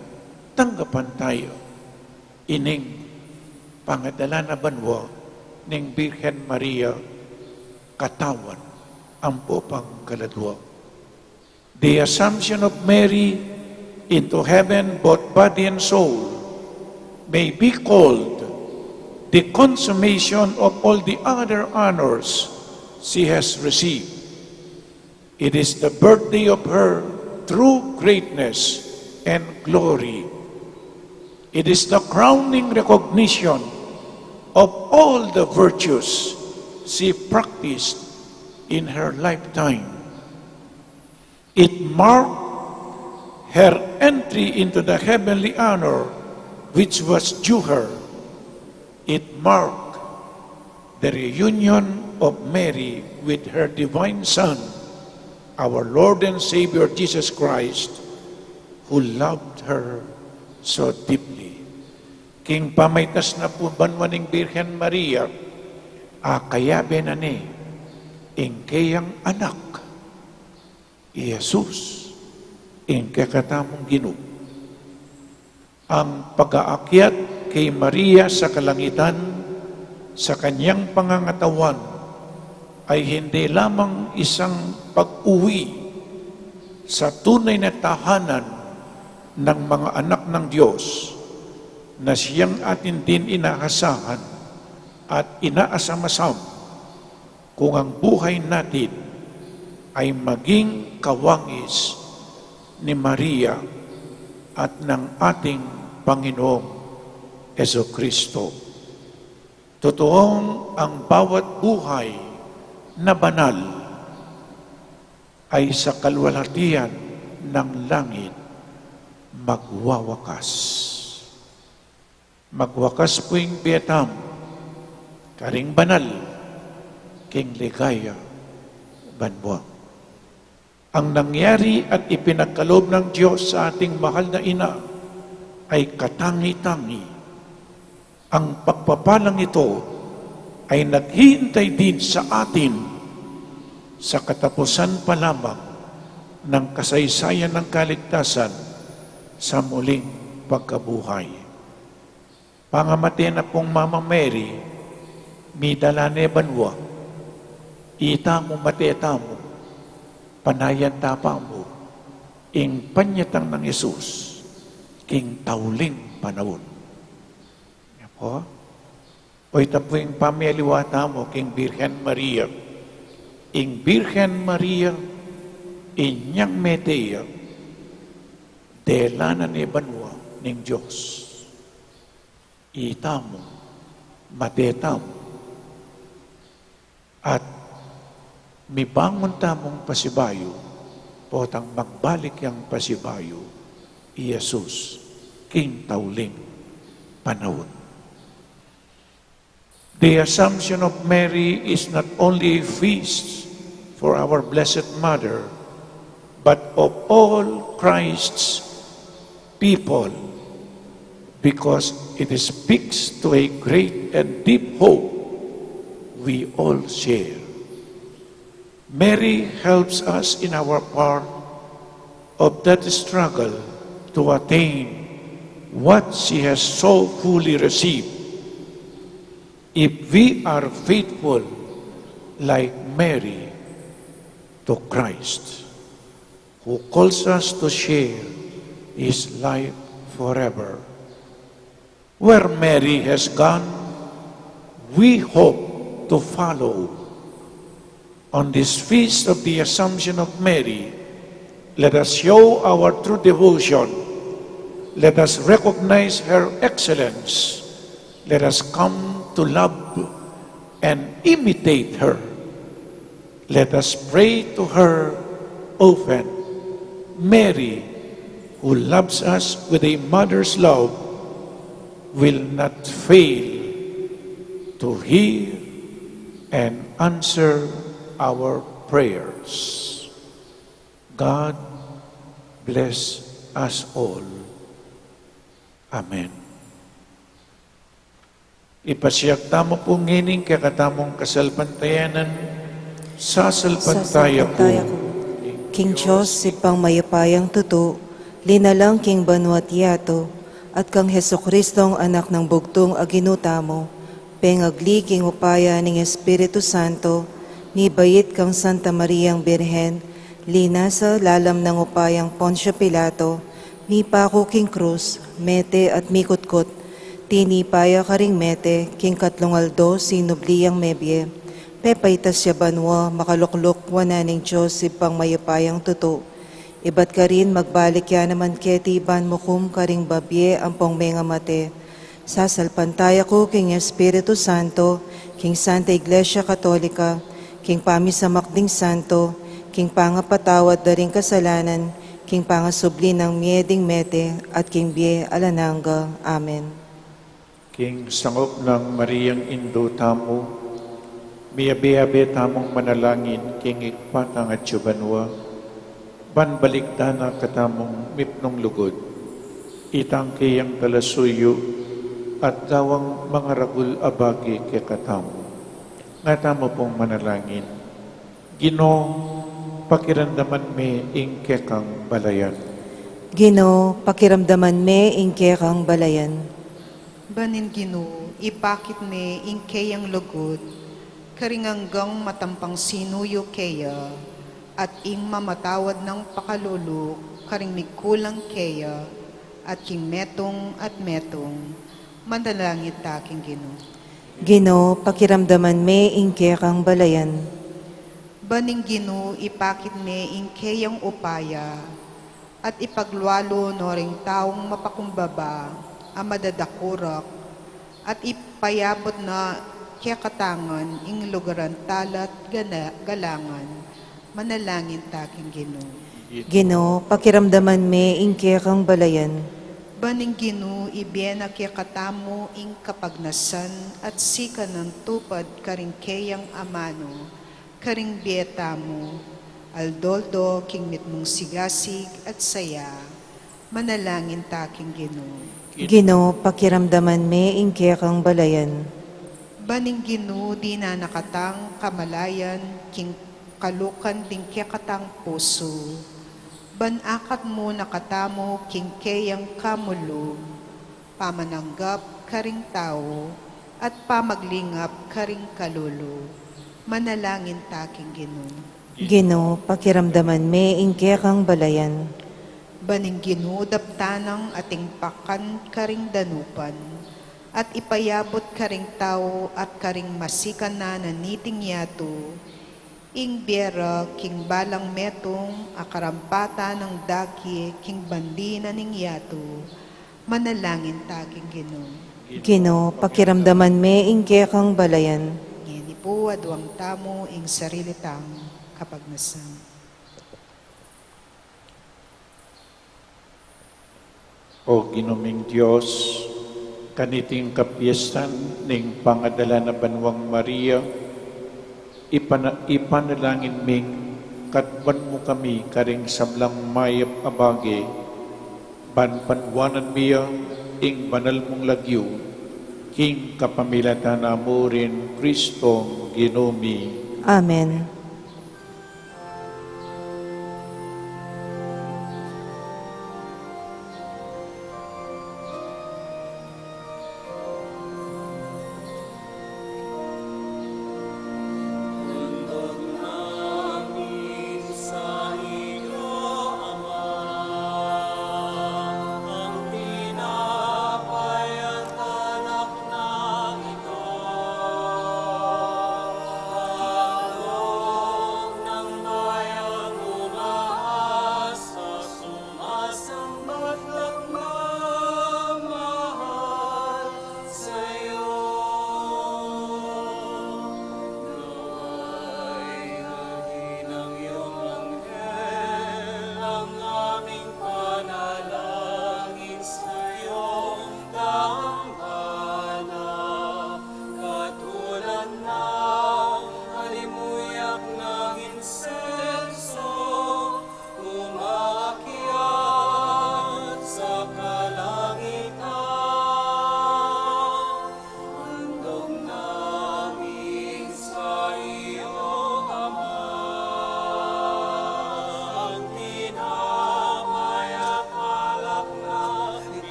tanggapan tayo, ining pangadala na banwa ning Birhen Maria katawan ang popang kaladwa. The assumption of Mary into heaven, both body and soul, may be called the consummation of all the other honors she has received. It is the birthday of her true greatness and glory. It is the crowning recognition of all the virtues she practiced in her lifetime. It marked her entry into the heavenly honor which was due her. It marked the reunion of Mary with her divine Son, our Lord and Savior Jesus Christ, who loved her so deeply. King pamaitas na po banwaning Birhen Maria, akayabe na ni, ingkayang anak, Jesus, ingkakatamong Ginoo. Ang pag-aakyat kay Maria sa kalangitan sa kanyang pangangatawan ay hindi lamang isang pag-uwi sa tunay na tahanan ng mga anak ng Diyos na siyang atin din inaasahan at inaasamasam kung ang buhay natin ay maging kawangis ni Maria at ng ating Panginoong Jesucristo. Totoong ang bawat buhay na banal ay sa kalwalhatian ng langit magwawakas. Magwakas po yung Beatam, karing banal, king ligaya, banwa. Ang nangyari at ipinagkaloob ng Diyos sa ating mahal na ina ay katangi-tangi. Ang pagpapalang ito ay naghihintay din sa atin sa katapusan pa lamang ng kasaysayan ng kaligtasan sa muling pagkabuhay. Pangamatay na pong Mama Mary, midalane banwa, ita mo mateta mo, panayan tapa mo, ing panyatang ng Yesus, king tauling panahon. Po? O ita po yung pamiliwata mo, king Birhen Maria, ing Birhen Maria, inyang meteya, delana ni banwa ning Diyos. Ita mo, mateta mo, at mibangon tamong pasibayo, potang magbalik yang pasibayo, Jesus, King Tauling, panahon. The Assumption of Mary is not only a feast for our Blessed Mother, but of all Christ's people, because it speaks to a great and deep hope we all share. Mary helps us in our part of that struggle to attain what she has so fully received. If we are faithful like Mary to Christ, who calls us to share His life forever. Where Mary has gone, we hope to follow. On this feast of the Assumption of Mary, let us show our true devotion. Let us recognize her excellence. Let us come to love and imitate her. Let us pray to her often. Mary, who loves us with a mother's love, will not fail to hear and answer our prayers. God bless us all. Amen. Ipasyak tamo po ngining kakatamong kasalpantayanan, sasalpantaya ko. King Diyos, sipang mayapayang tuto, linalang King Banwat Yato, at kang Heso Kristong anak ng bugtong aginuta mo, pengagli king upaya ning Espiritu Santo, ni bayit kang Santa Mariang Birhen, lina sa lalam ng upayang Poncio Pilato, mi pako king krus, mete at mikutkot, tinipaya karing mete, king Katlong Aldo, sinubliyang mebye, Pepay tasya banwa, makaluklok wananing Diyos ipang mayapayang tuto. Ibat ka rin magbalik ya naman keti ban mukum karing babye ang pong mga mate. Sasalpantaya ko king Espiritu Santo, king Santa Iglesia Katolika, king pamisamakding Santo, king pangapatawad daring kasalanan, king pangasubli ng mieding mete, at king bie alananga. Amen. King sangop ng Mariang Indo tamo, miyabi-yabi tamong manalangin, king ikpatang at yubanwa, banbalikta na katamong mipnong lugod, itang kiyang talasuyo, at dawang mga ragul abagi kay katamo. Nga tamo pong manalangin, Ginoo, pakiramdaman me ing kekang balayan. Ginoo, pakiramdaman me ingke kang balayan. Banin Ginoo, ipakit ne ing kayang lugod, karinganggang matampang sinuyo kaya, at ing mamatawad ng pakalulok, karing mikulang kaya, at king metong at metong, manalangit taking Ginoo. Ginoo, pakiramdaman me ingke kang balayan. Baning Ginoo, ipakit ne ing kayang upaya, at ipaglualo no ring taong mapakumbaba, ang madadakurak, at ipayabot na kiyakatangan ing lugaran talat galangan, manalangin taking Ginoo. Ginoo, pakiramdaman me ingke kang balayan. Baning Ginoo, ibiyena kiyakatamo ing kapagnasan at sika ng tupad karing kayang amano, karing biyeta mo, aldoldo king mitmong sigasig at saya, manalangin taking Ginoo. Ginoo, pakiramdaman me ingke kang balayan. Baning Ginoo, di na nakatang kamalayan, king kalukan ding kiyakatang puso, banakat mo nakatamo king kayang kamulo, pamananggap karing tao, at pamaglingap karing kalulo, manalangin taking Ginoo. Ginoo, pakiramdaman me ingke kang balayan. Baning Ginoo, daptanang ating pakan karing danupan, at ipayabot karing tao at karing masikan na naniting yato, ing biera king balang metong akarampata ng daki king bandina ning yato, manalangin taking Ginoo. Ginoo, pakiramdaman me ingke kang balayan. Ngini po adwang tamo ing sarili tang kapagnasan. O Ginuming Diyos, kaniting kapiestan ning pangadala na Banwang Maria, ipanalangin ming katban mo kami karing sablang mayap abage, banpanwanan miya ing banal mong lagyo, king kapamilatan na mo rin Kristo Ginumi. Amen.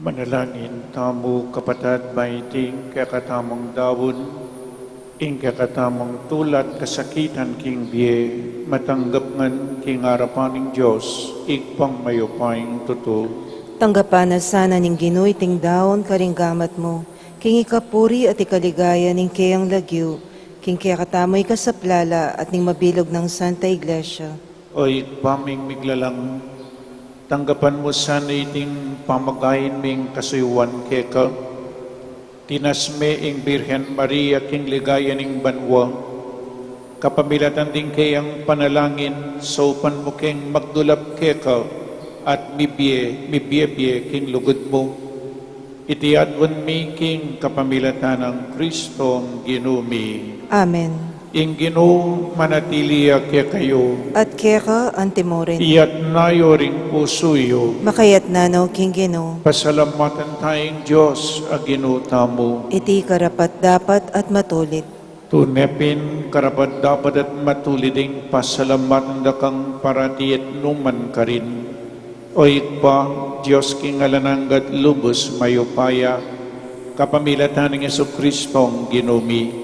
Manalangin tamo kapatad baiting kakatamang dawon, ing kakatamang tulad kasakitan king biye, matanggap ngan king harapaning Diyos, ikpang mayupaying tuto. Tanggapan na sana ning Ginoy ting daon karinggamat mo, king ikapuri at ikaligaya ning kayang lagyo, king kaya katamoy kasaplala at ning mabilog ng Santa Iglesia. O ikpaming miglalang, tanggapan mo sana iting pamagayin ming kasuyuan keka, tinasme ing Birhen Maria king ligaya ning banwa, kapamilatan din kayang panalangin, sopan mo king magdulap keka, at mibiye king lugod mo. Itiadwan mi king kapamilatan ng Kristo ang ginumi. Amen. Ing Ginoo manatiliya kaya kayo, At keka antimorin, iyat nayo ring pusuyo, makayat nanaw king Ginoo, pasalamatan tayong Diyos a Ginoo tamo. iti karapat dapat at matulit. Tunepin karapat dapat at matuliding pasalamatan da kang parati at numan ka rin. O ikpa, Diyos king alananggat lubos mayupaya, kapamilatan ng Yesu Kristong ginumi.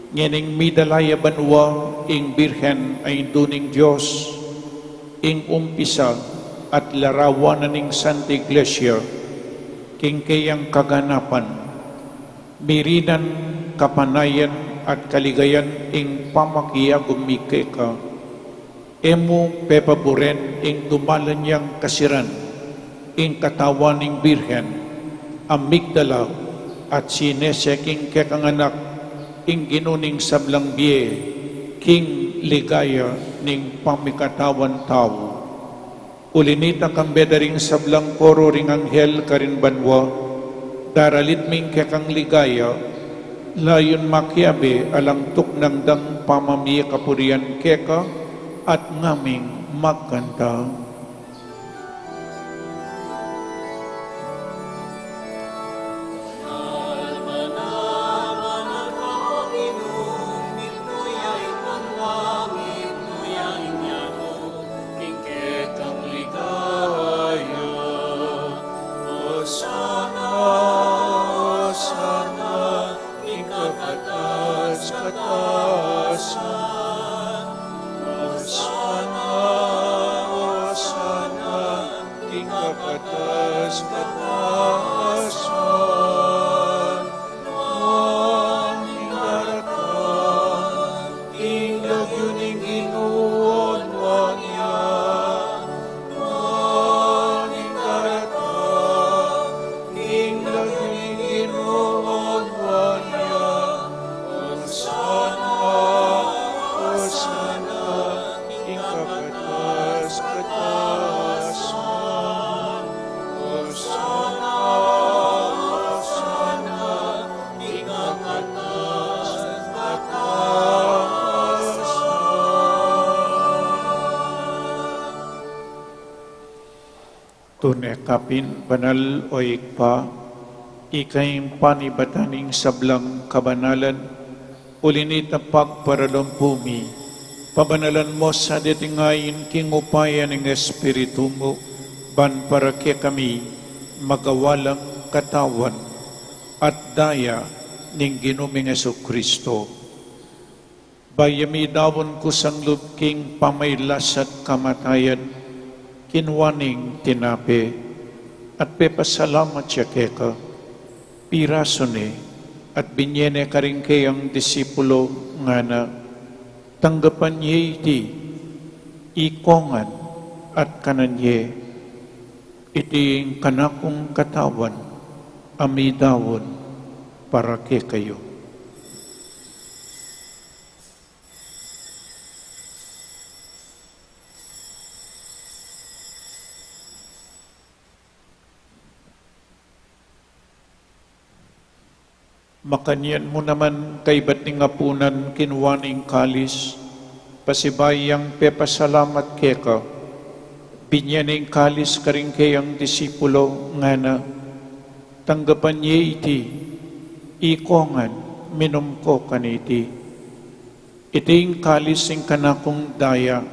Ngening midalaya banwa, ing Birhen ay duning Diyos, ing umpisa at larawan ning Santa Iglesia, king kayang kaganapan, mirinan, kapanayan at kaligayan ing pamakiya gumikeka, emo pepaboren ing dumalan niyang kasiran, ing katawan ning Birhen, amigdala at sinese king kekanganak, ing ginuning sablang biye, king ligaya ning pamikatawan tao. Ulinita kang bedaring sablang koro ring anghel karin banwa, daralit ming kekang ligaya, layon makiabe alang tuknang dang pamamiya kapurian keka, at ngaming magkanta. Tunekapin banal o ikpa, ikayong panibataning sablang kabanalan, ulinita pagparalampumi, pabanalan mo sa detingayin king upaya ng Espiritu mo, ban para kaya kami magawalang katawan at daya ning ginuming Yesu Kristo. Bayami dawon ko sang lubking pamaylas at kamatayan, kinwaning tinape, at pepasalamat siya keka, piraso ni, at binyene ka rin kayang disipulo nga na, tanggapan niya iti, ikongan at kananye, iti kanakong katawan, amidawon, para kay kayo. Makanyan mo naman kay bating apunan kinwaning kalis, pasibayang pepasalamat keka, binyaning kalis karing kayang disipulo nga na, tanggapan niya iti, ikongan, minum ko kaniti. Iting kalis ing kanakong daya,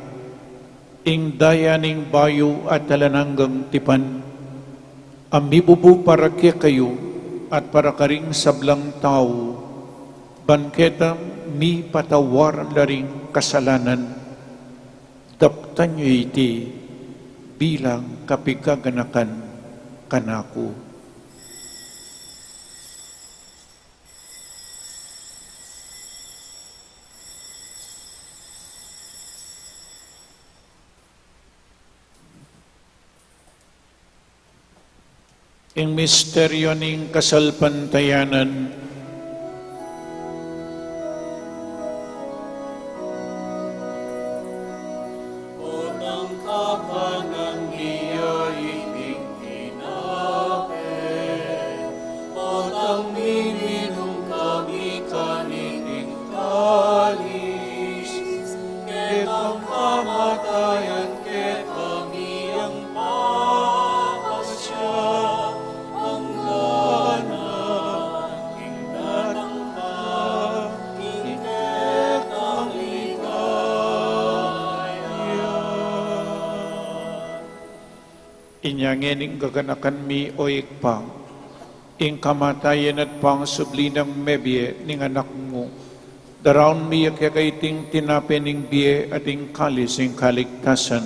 ing daya ning bayo at talananggang tipan, Amibubu para kaya kayo at para karing sablang tao, banketa mi patawaran laring kasalanan, daptan nyo iti bilang kapigaganakan kanako. Ing misteryo ning kasalpantayanan, unang kapanan niya iting tinapin, unang miminong kami kanining kalis, ketang kamatayan ket kami ang papasya. Inyangening gaganakan mi o ikpang, ing kamatayan at pang sublinang mebye ning anak mo, daraon mi kagaiting tinapening biye at ing kalis ing kaligtasan,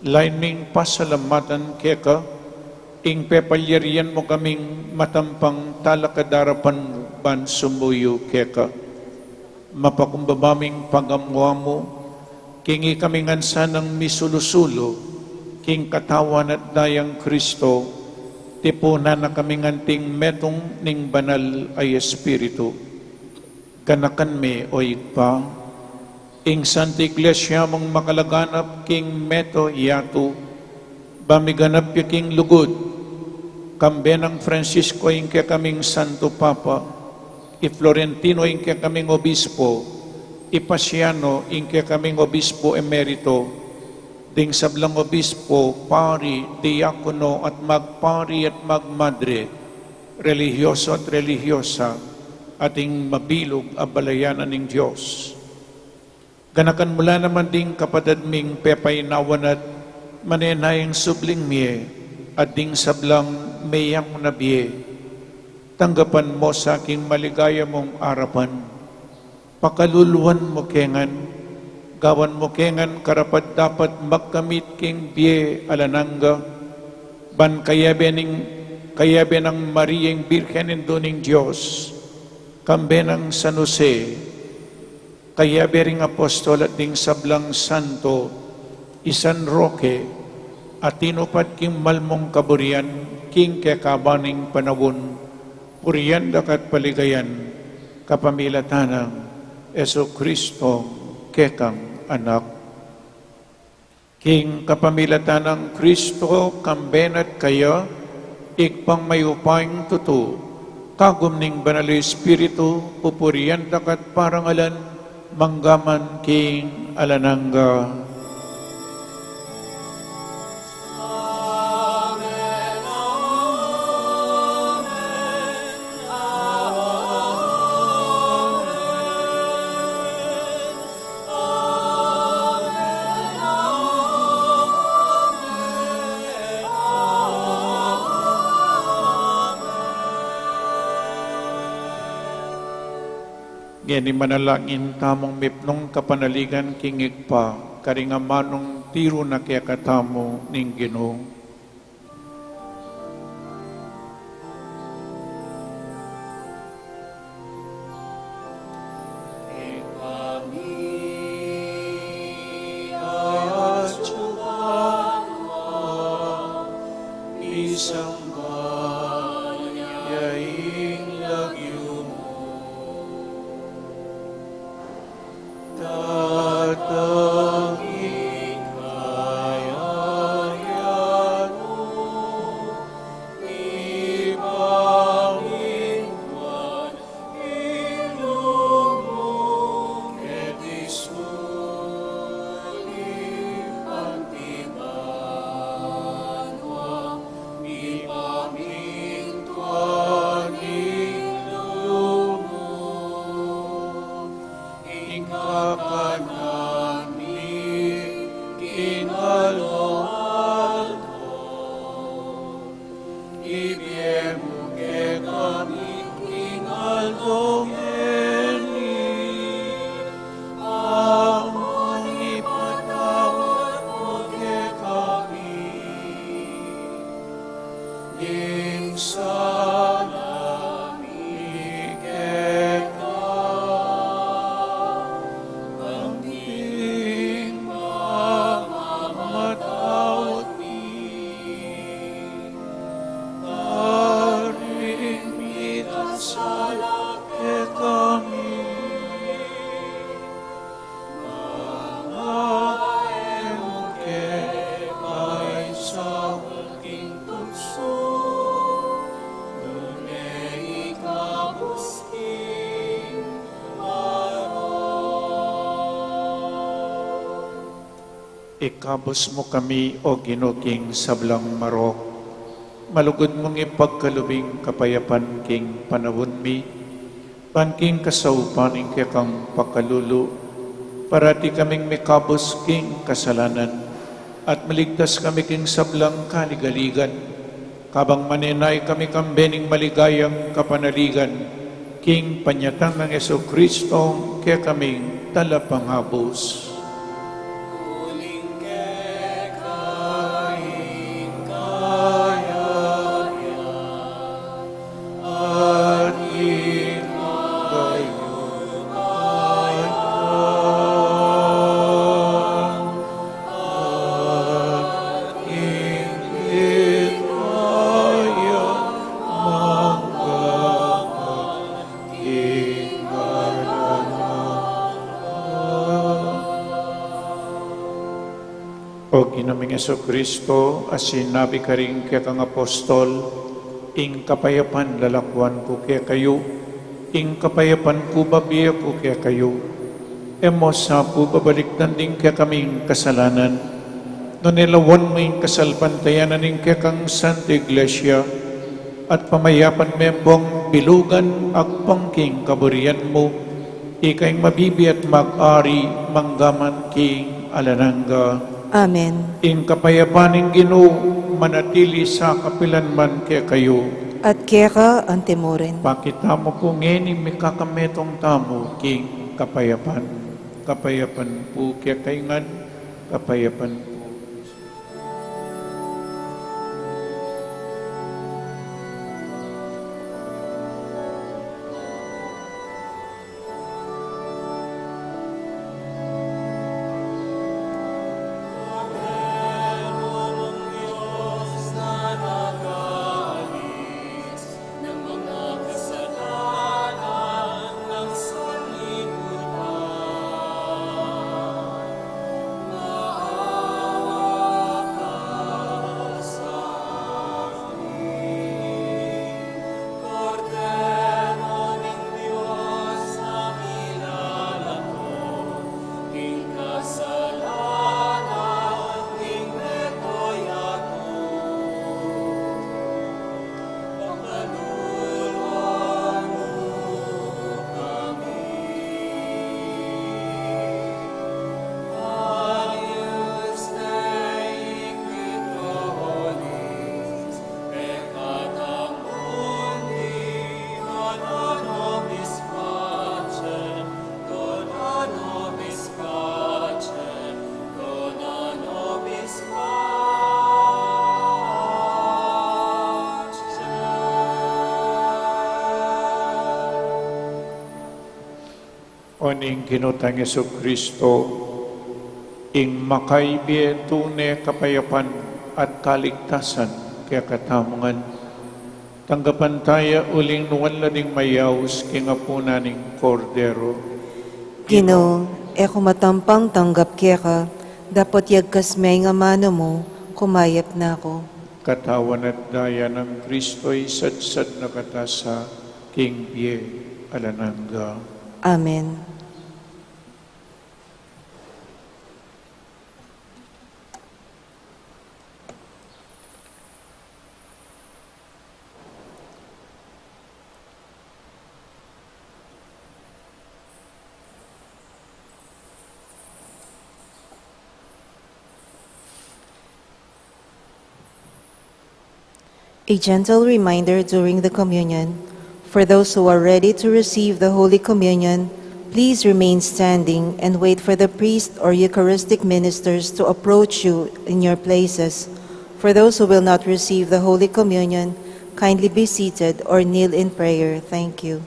lain ming pasalamatan keka, ing pepalyarian mo kaming matampang talakadarapan mo, ban sumuyo keka, mapakumbabaming pagamwa mo, kingi kaming ansanang misulusulo, king katawan at dayang Kristo, tipunan na kaming anting metong ning banal ay Espiritu. Kanakan me o ikpa, ing Santa Iglesia mong makalaganap king meto yato, bamiganap ya king lugod, kambenang Francisco ing kaya kaming Santo Papa, i Florentino ing kaya kaming Obispo, i Pasiano ing kaya kaming Obispo Emerito, ding sablang obispo, pari, diakono at magpari at magmadre, religyoso at religyosa, ating mabilog abalayanan ng Diyos. Ganakan mula naman ding kapadadming pepainawan at manenayang subling miye, at ding sablang mayang nabiye. Tanggapan mo sa aking maligaya mong arapan, pakaluluan mo kengan, gawan mo kengan karapat dapat magkamit king biye alananga, ban kayabe ng Mariang Birhen ning Diyos, kambe ng San Jose, kayabe ring apostol at ding sablang santo, Isan Roque, at tinupad king malmong kaburian, king kekabaning panawon, puriyan dakat paligayan, kapamilatanang Eso Kristo, kekang anak. King kapamilatan ng Kristo, kambenat kaya, ikpang mayupayang tuto, kagum ning banal Espiritu, pupuriyan dakat parangalan, manggaman king alananga. Gani manalangin tamong mipnong kapanaligan kingig pa, karingamanong tiro na kaya katamo ning Ginoo. Isang yaing lagyo tatanging kayayan mo, ipangingwan ilong mo, ket isulit pantiban mo, ipamingtuan ilong mo, ingkakanan ni kinalwalto, Ikabos mo kami, O Ginuking sablang marok. Malugod mong ipagkalubing kapayapan king panawon mi. Panking kasaupaning kang pakalulu. Para di kaming mikabos king kasalanan. At maligtas kami king sablang kaligaligan. Kabang maninay kami kambening maligayang kapanaligan. King panyatang ng Yesu Kristo kaya kaming talapanghabos. O Ginaming Yesu Kristo, as sinabi ka rin kaya kang apostol, ing kapayapan lalakwan ko kaya kayo, ing kapayapan ko babiya ko kaya kayo, emo sa po babaliktan din kaya kaming kasalanan, no nilawan mo yung kasalpantayanan din kaya kang Santa Iglesia, at pamayapan membong bilugan at pangking kaburian mo, ikay mabibi at mag-ari manggaman king alananga. Amen. In kapayapaning Ginoo, manatili sa kapilanman kaya kayo. At kaya ka ang timurin. Pakita mo po ngayon may kakametong tamo king kapayapan. Kapayapan po kaya kaingan, kapayapan po. Oning kinutang Yesu Kristo, ing makaibiye tunay kapayapan at kaligtasan kaya katamungan. Tanggapan tayo uling nuwan lading mayaws kingapuna ning kordero. Ginoo, eko matampang tanggap kaya ka, dapat yagkas may nga mano mo, kumayap na ako. Katawan at daya ng Kristo'y sadsad na katasa, king biye alananga. Amen. A gentle reminder during the communion. For those who are ready to receive the Holy Communion, please remain standing and wait for the priest or Eucharistic ministers to approach you in your places. For those who will not receive the Holy Communion, kindly be seated or kneel in prayer. Thank you.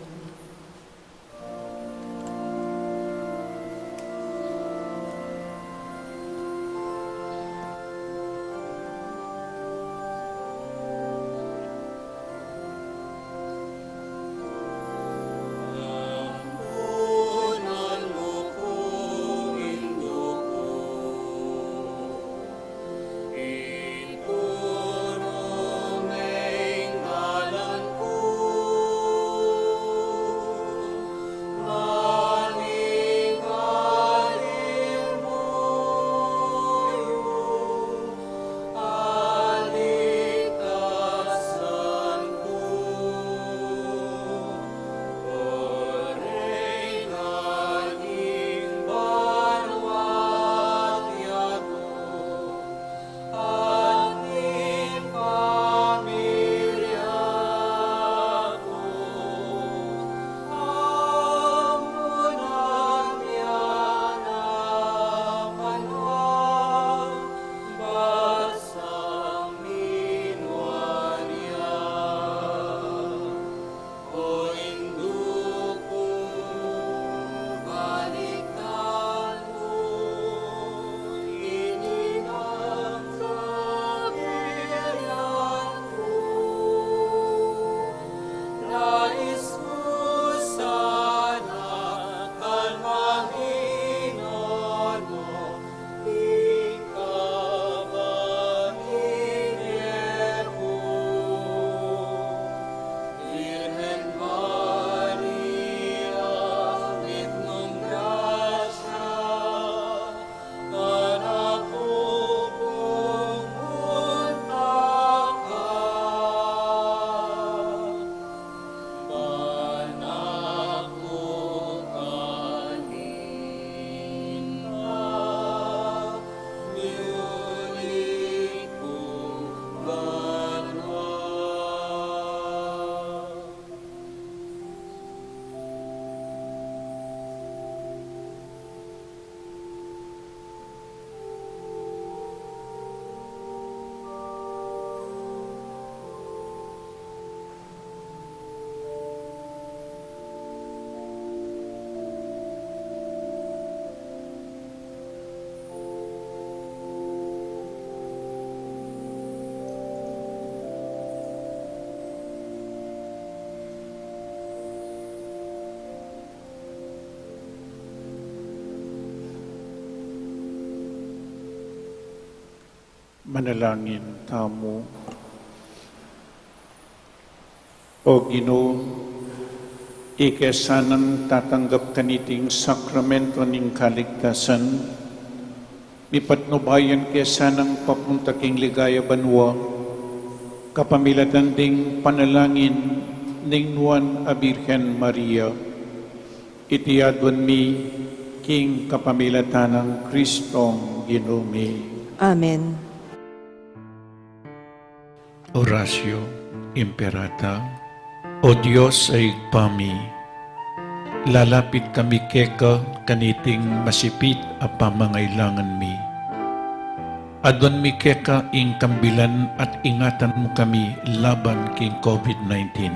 Manalangin tamo. O Ginoo, ikesanang tatanggap kaniting sakramento ning kaligtasan, mipatnubayan kesanang papunta king ligaya banwa, kapamilatan ding panalangin ning nuan a Birhen Maria, itiyadwan mi king kapamilatan ng Kristong Ginoo mi. Amen. Orasyo Imperata. O Diyos ay pami, lalapit kami keka kaniting masipit a pamangailangan mi. Adon mi keka ing kambilan at ingatan mo kami laban king COVID-19.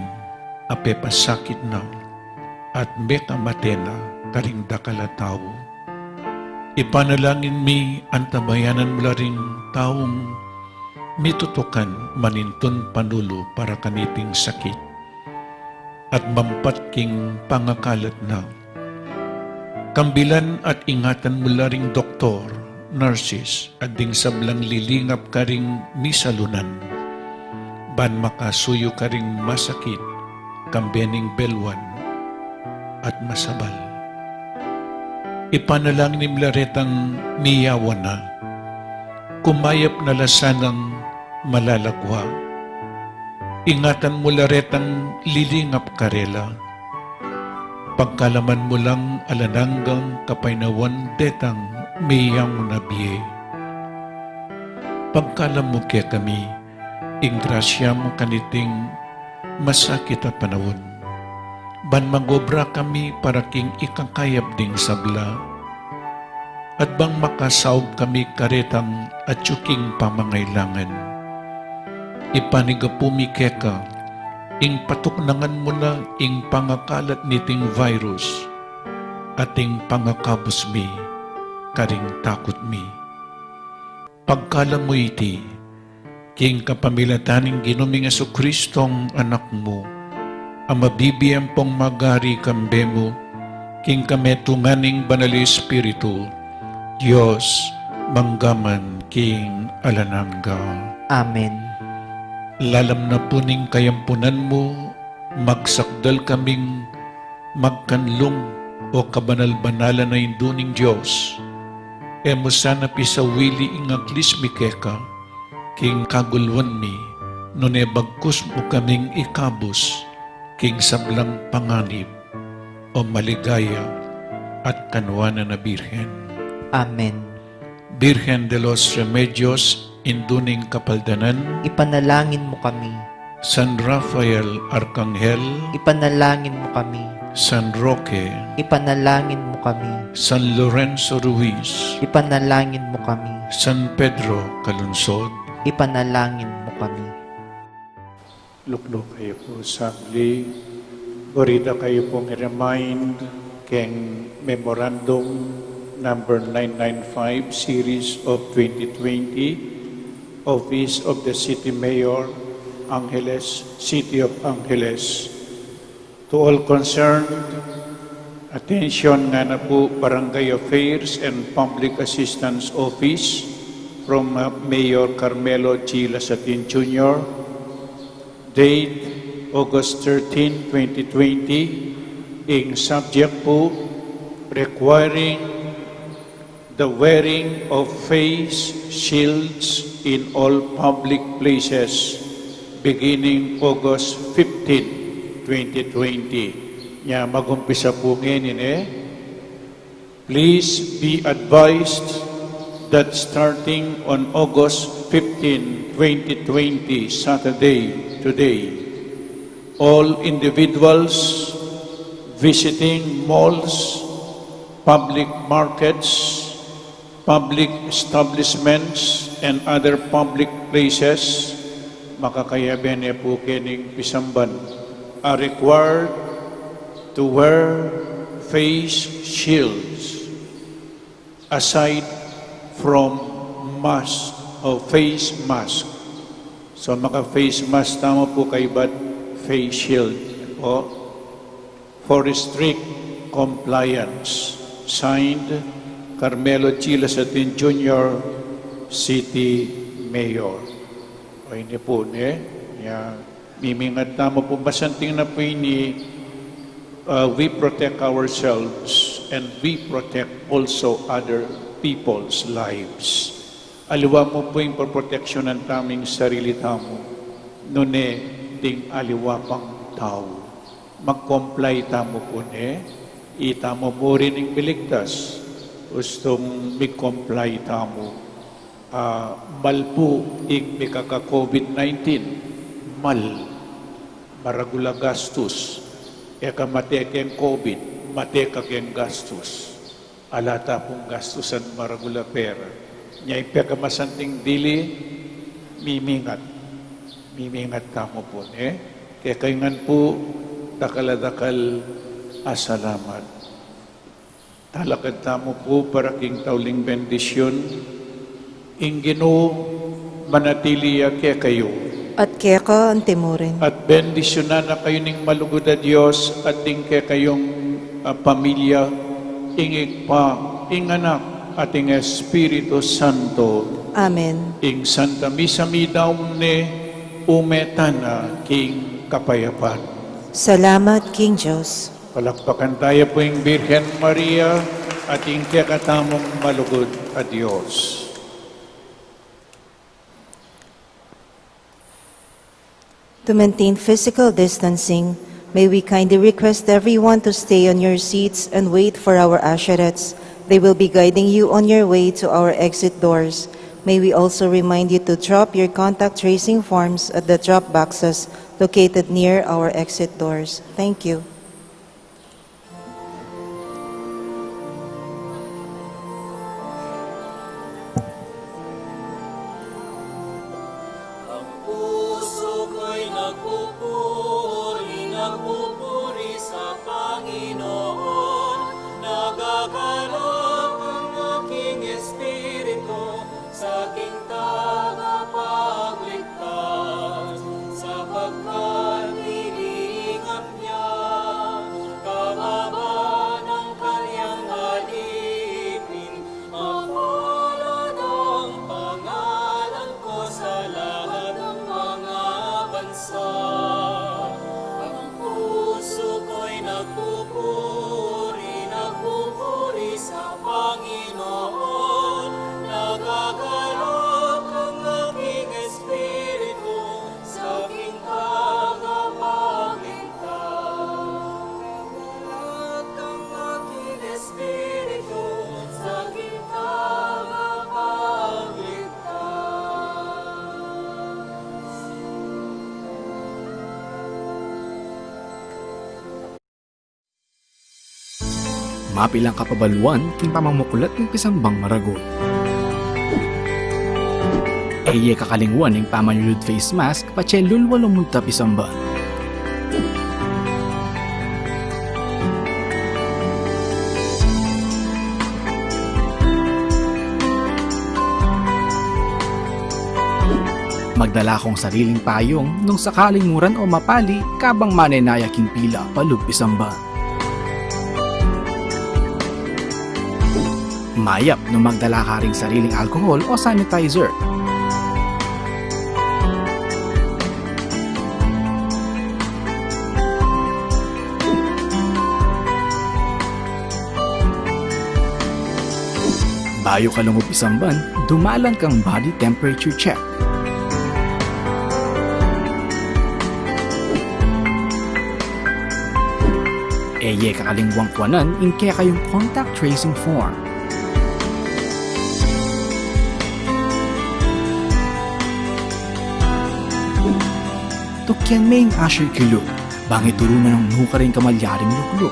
Ape pasakit na at meka matena karing dakala tao. Ipanalangin mi antabayanan mo ring taong mitutukan manintun panulo para kaniting sakit at mampat king pangakalat na. Kambilan at ingatan mula ring doktor, nurses, at ding sablang lilingap ka ring misalunan. Ban makasuyo ka ring masakit, kambening belwan, at masabal. Ipanalangin ni Mlaretang miyawan na, kumayap na lasanang malalagwa. Ingatan mo laretang lilingap karela. Pagkalaman mo lang alananggang kapainawan detang miyang nabiye. Pagkalam mo kaya kami, ing grasya mo kaniting masakit at panahon. Ban magobra kami para king ikakayap ding sabla. At bang makasaog kami karetang at tsuking pamangailangan. Ipanigapumi keka, ing patuknangan mo na ing pangakalat niting virus, at ing pangakabos mi, karing takot mi. Pagkala mo iti, king kapamilataning ginuming Jesucristong anak mo, ang mabibiyang pong magari kambe mo, king kametunganing banal Espiritu, Diyos, manggaman king alanangga. Amen. Lalam na puning kayampunan mo, magsakdal kaming magkanlong o kabanal-banalan na induning Diyos. Emo sana pisawili ingaglis mi keka, king kagulwan mi, nune bagkus mo kaming ikabos, king sablang panganib, o maligaya at kanwana na Birhen. Amen. Birhen de los Remedios, induning kapaldanan, Ipanalangin mo kami. San Rafael Arcangel, Ipanalangin mo kami. San Roque, Ipanalangin mo kami. San Lorenzo Ruiz, Ipanalangin mo kami. San Pedro Calunsod. Ipanalangin mo kami. Luklok kayo po sagli. Gorida kayo pong i-remind keng Memorandum number 995 series of 2020, Office of the City Mayor, Angeles, City of Angeles. To all concerned, attention nga na po Barangay Affairs and Public Assistance Office from Mayor Carmelo G. Lasatin Jr. Date August 13, 2020, ing subject po requiring the wearing of face shields in all public places beginning August 15, 2020. Nya magumpisa po ngayon Please be advised that starting on August 15, 2020, Saturday, today, all individuals visiting malls, public markets, public establishments, and other public places, makakayaben po kining pisamban, are required to wear face shields aside from mask or face mask. So maka-face mask tama po kay but face shield po for strict compliance. Signed, Carmelo G. Lasatin Jr., City Mayor. O ini po ya, mimingat tamo po basanting na po ini, we protect ourselves and we protect also other people's lives. Aliwa mo po yung protection ng taming sarili tamo, nune ding aliwa pang tao. Mag-comply tamo po itamo mo rin yung biligtas. Gustong mag-comply tamo. Malpo ing mikaka COVID-19, maragula gastos. Eka matekeng COVID, matekeng gastos. Alata pong gastusan maragula pera. Nyay peka masanting dili, mimingat tamo po Kaya kaingan po, dakal asalamat. Talakad tamo po para king tauling bendisyon, Ginoo manatiliya kaya kayo. At kaya ka ang timurin. At bendisyonan na kayo ning malugod na Diyos at ting kaya kayong pamilya, ingig pa, inganak, at ing Espiritu Santo. Amen. Ing Santa Misa Midaum umetana king kapayapan. Salamat, King Diyos. Palakpakan tayo po yung Birhen Maria at ing kaya katamong malugod at Diyos. To maintain physical distancing, may we kindly request everyone to stay on your seats and wait for our usherettes. They will be guiding you on your way to our exit doors. May we also remind you to drop your contact tracing forms at the drop boxes located near our exit doors. Thank you. Puso ko'y nagpupuri sa Panginoon. Nagagalak ang aking espiritu sa aking tagapagligtas, sapagkat iniingap niya kahaba ng kanyang alipin. Mapalad ang pangalan ko sa lahat ng mga bansa. Ang puso ko'y nagpupuri sa Panginoon. Nagagalak ang aking espiritu sa aking tagapagligtas. Nagagalak ang aking espiritu sa aking tagapagligtas. Mapilang kapabaluan king pamamukulat ng pisambang maragon. Eye kakalingwan ng pamanyulod face mask pachelul walong multa pisamba. Magdala kong sariling payong nung sakaling muran o mapali kabang manenaya king pila palug pisamba. Mayap nung magdala ka ring sariling alcohol o sanitizer. Bayo ka lungup isamban, dumalan kang body temperature check. Eye kakalingwang kwanan in kaya kayong contact tracing form. Tukyan may asher kilo, bangit turo na ng nuka rin kamalyaring lukluk.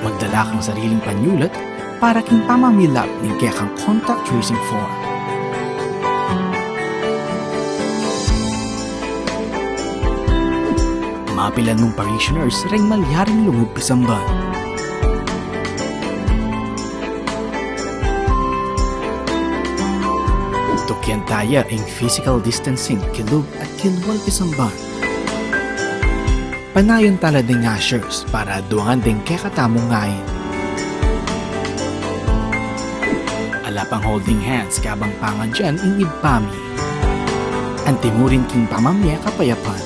Magdala kang sariling panyulat para king pamamilap ng kaya kang contact tracing form. Mapilan mong parishioners ring malyaring lungog pisamban. Tukyan tayo ang physical distancing kilub at kilwal pisamban. Panayon tala ding ashers para duangan ding kekatamong ngayon. Alapang holding hands kabang pangan dyan ing ibpami. Antimurin king pamamya kapayapan.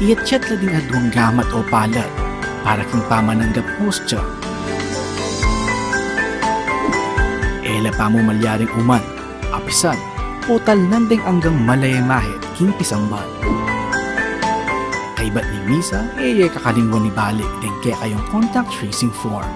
Iatchat la ding adwang gamat o palad para king pamananggap hostya. Ela pa mo malyaring uman, apisan, putal nanding anggang malayamahit king pisangban. Kaibat ni Misa, kakalingwan ni balik din kaya kayong contact tracing form.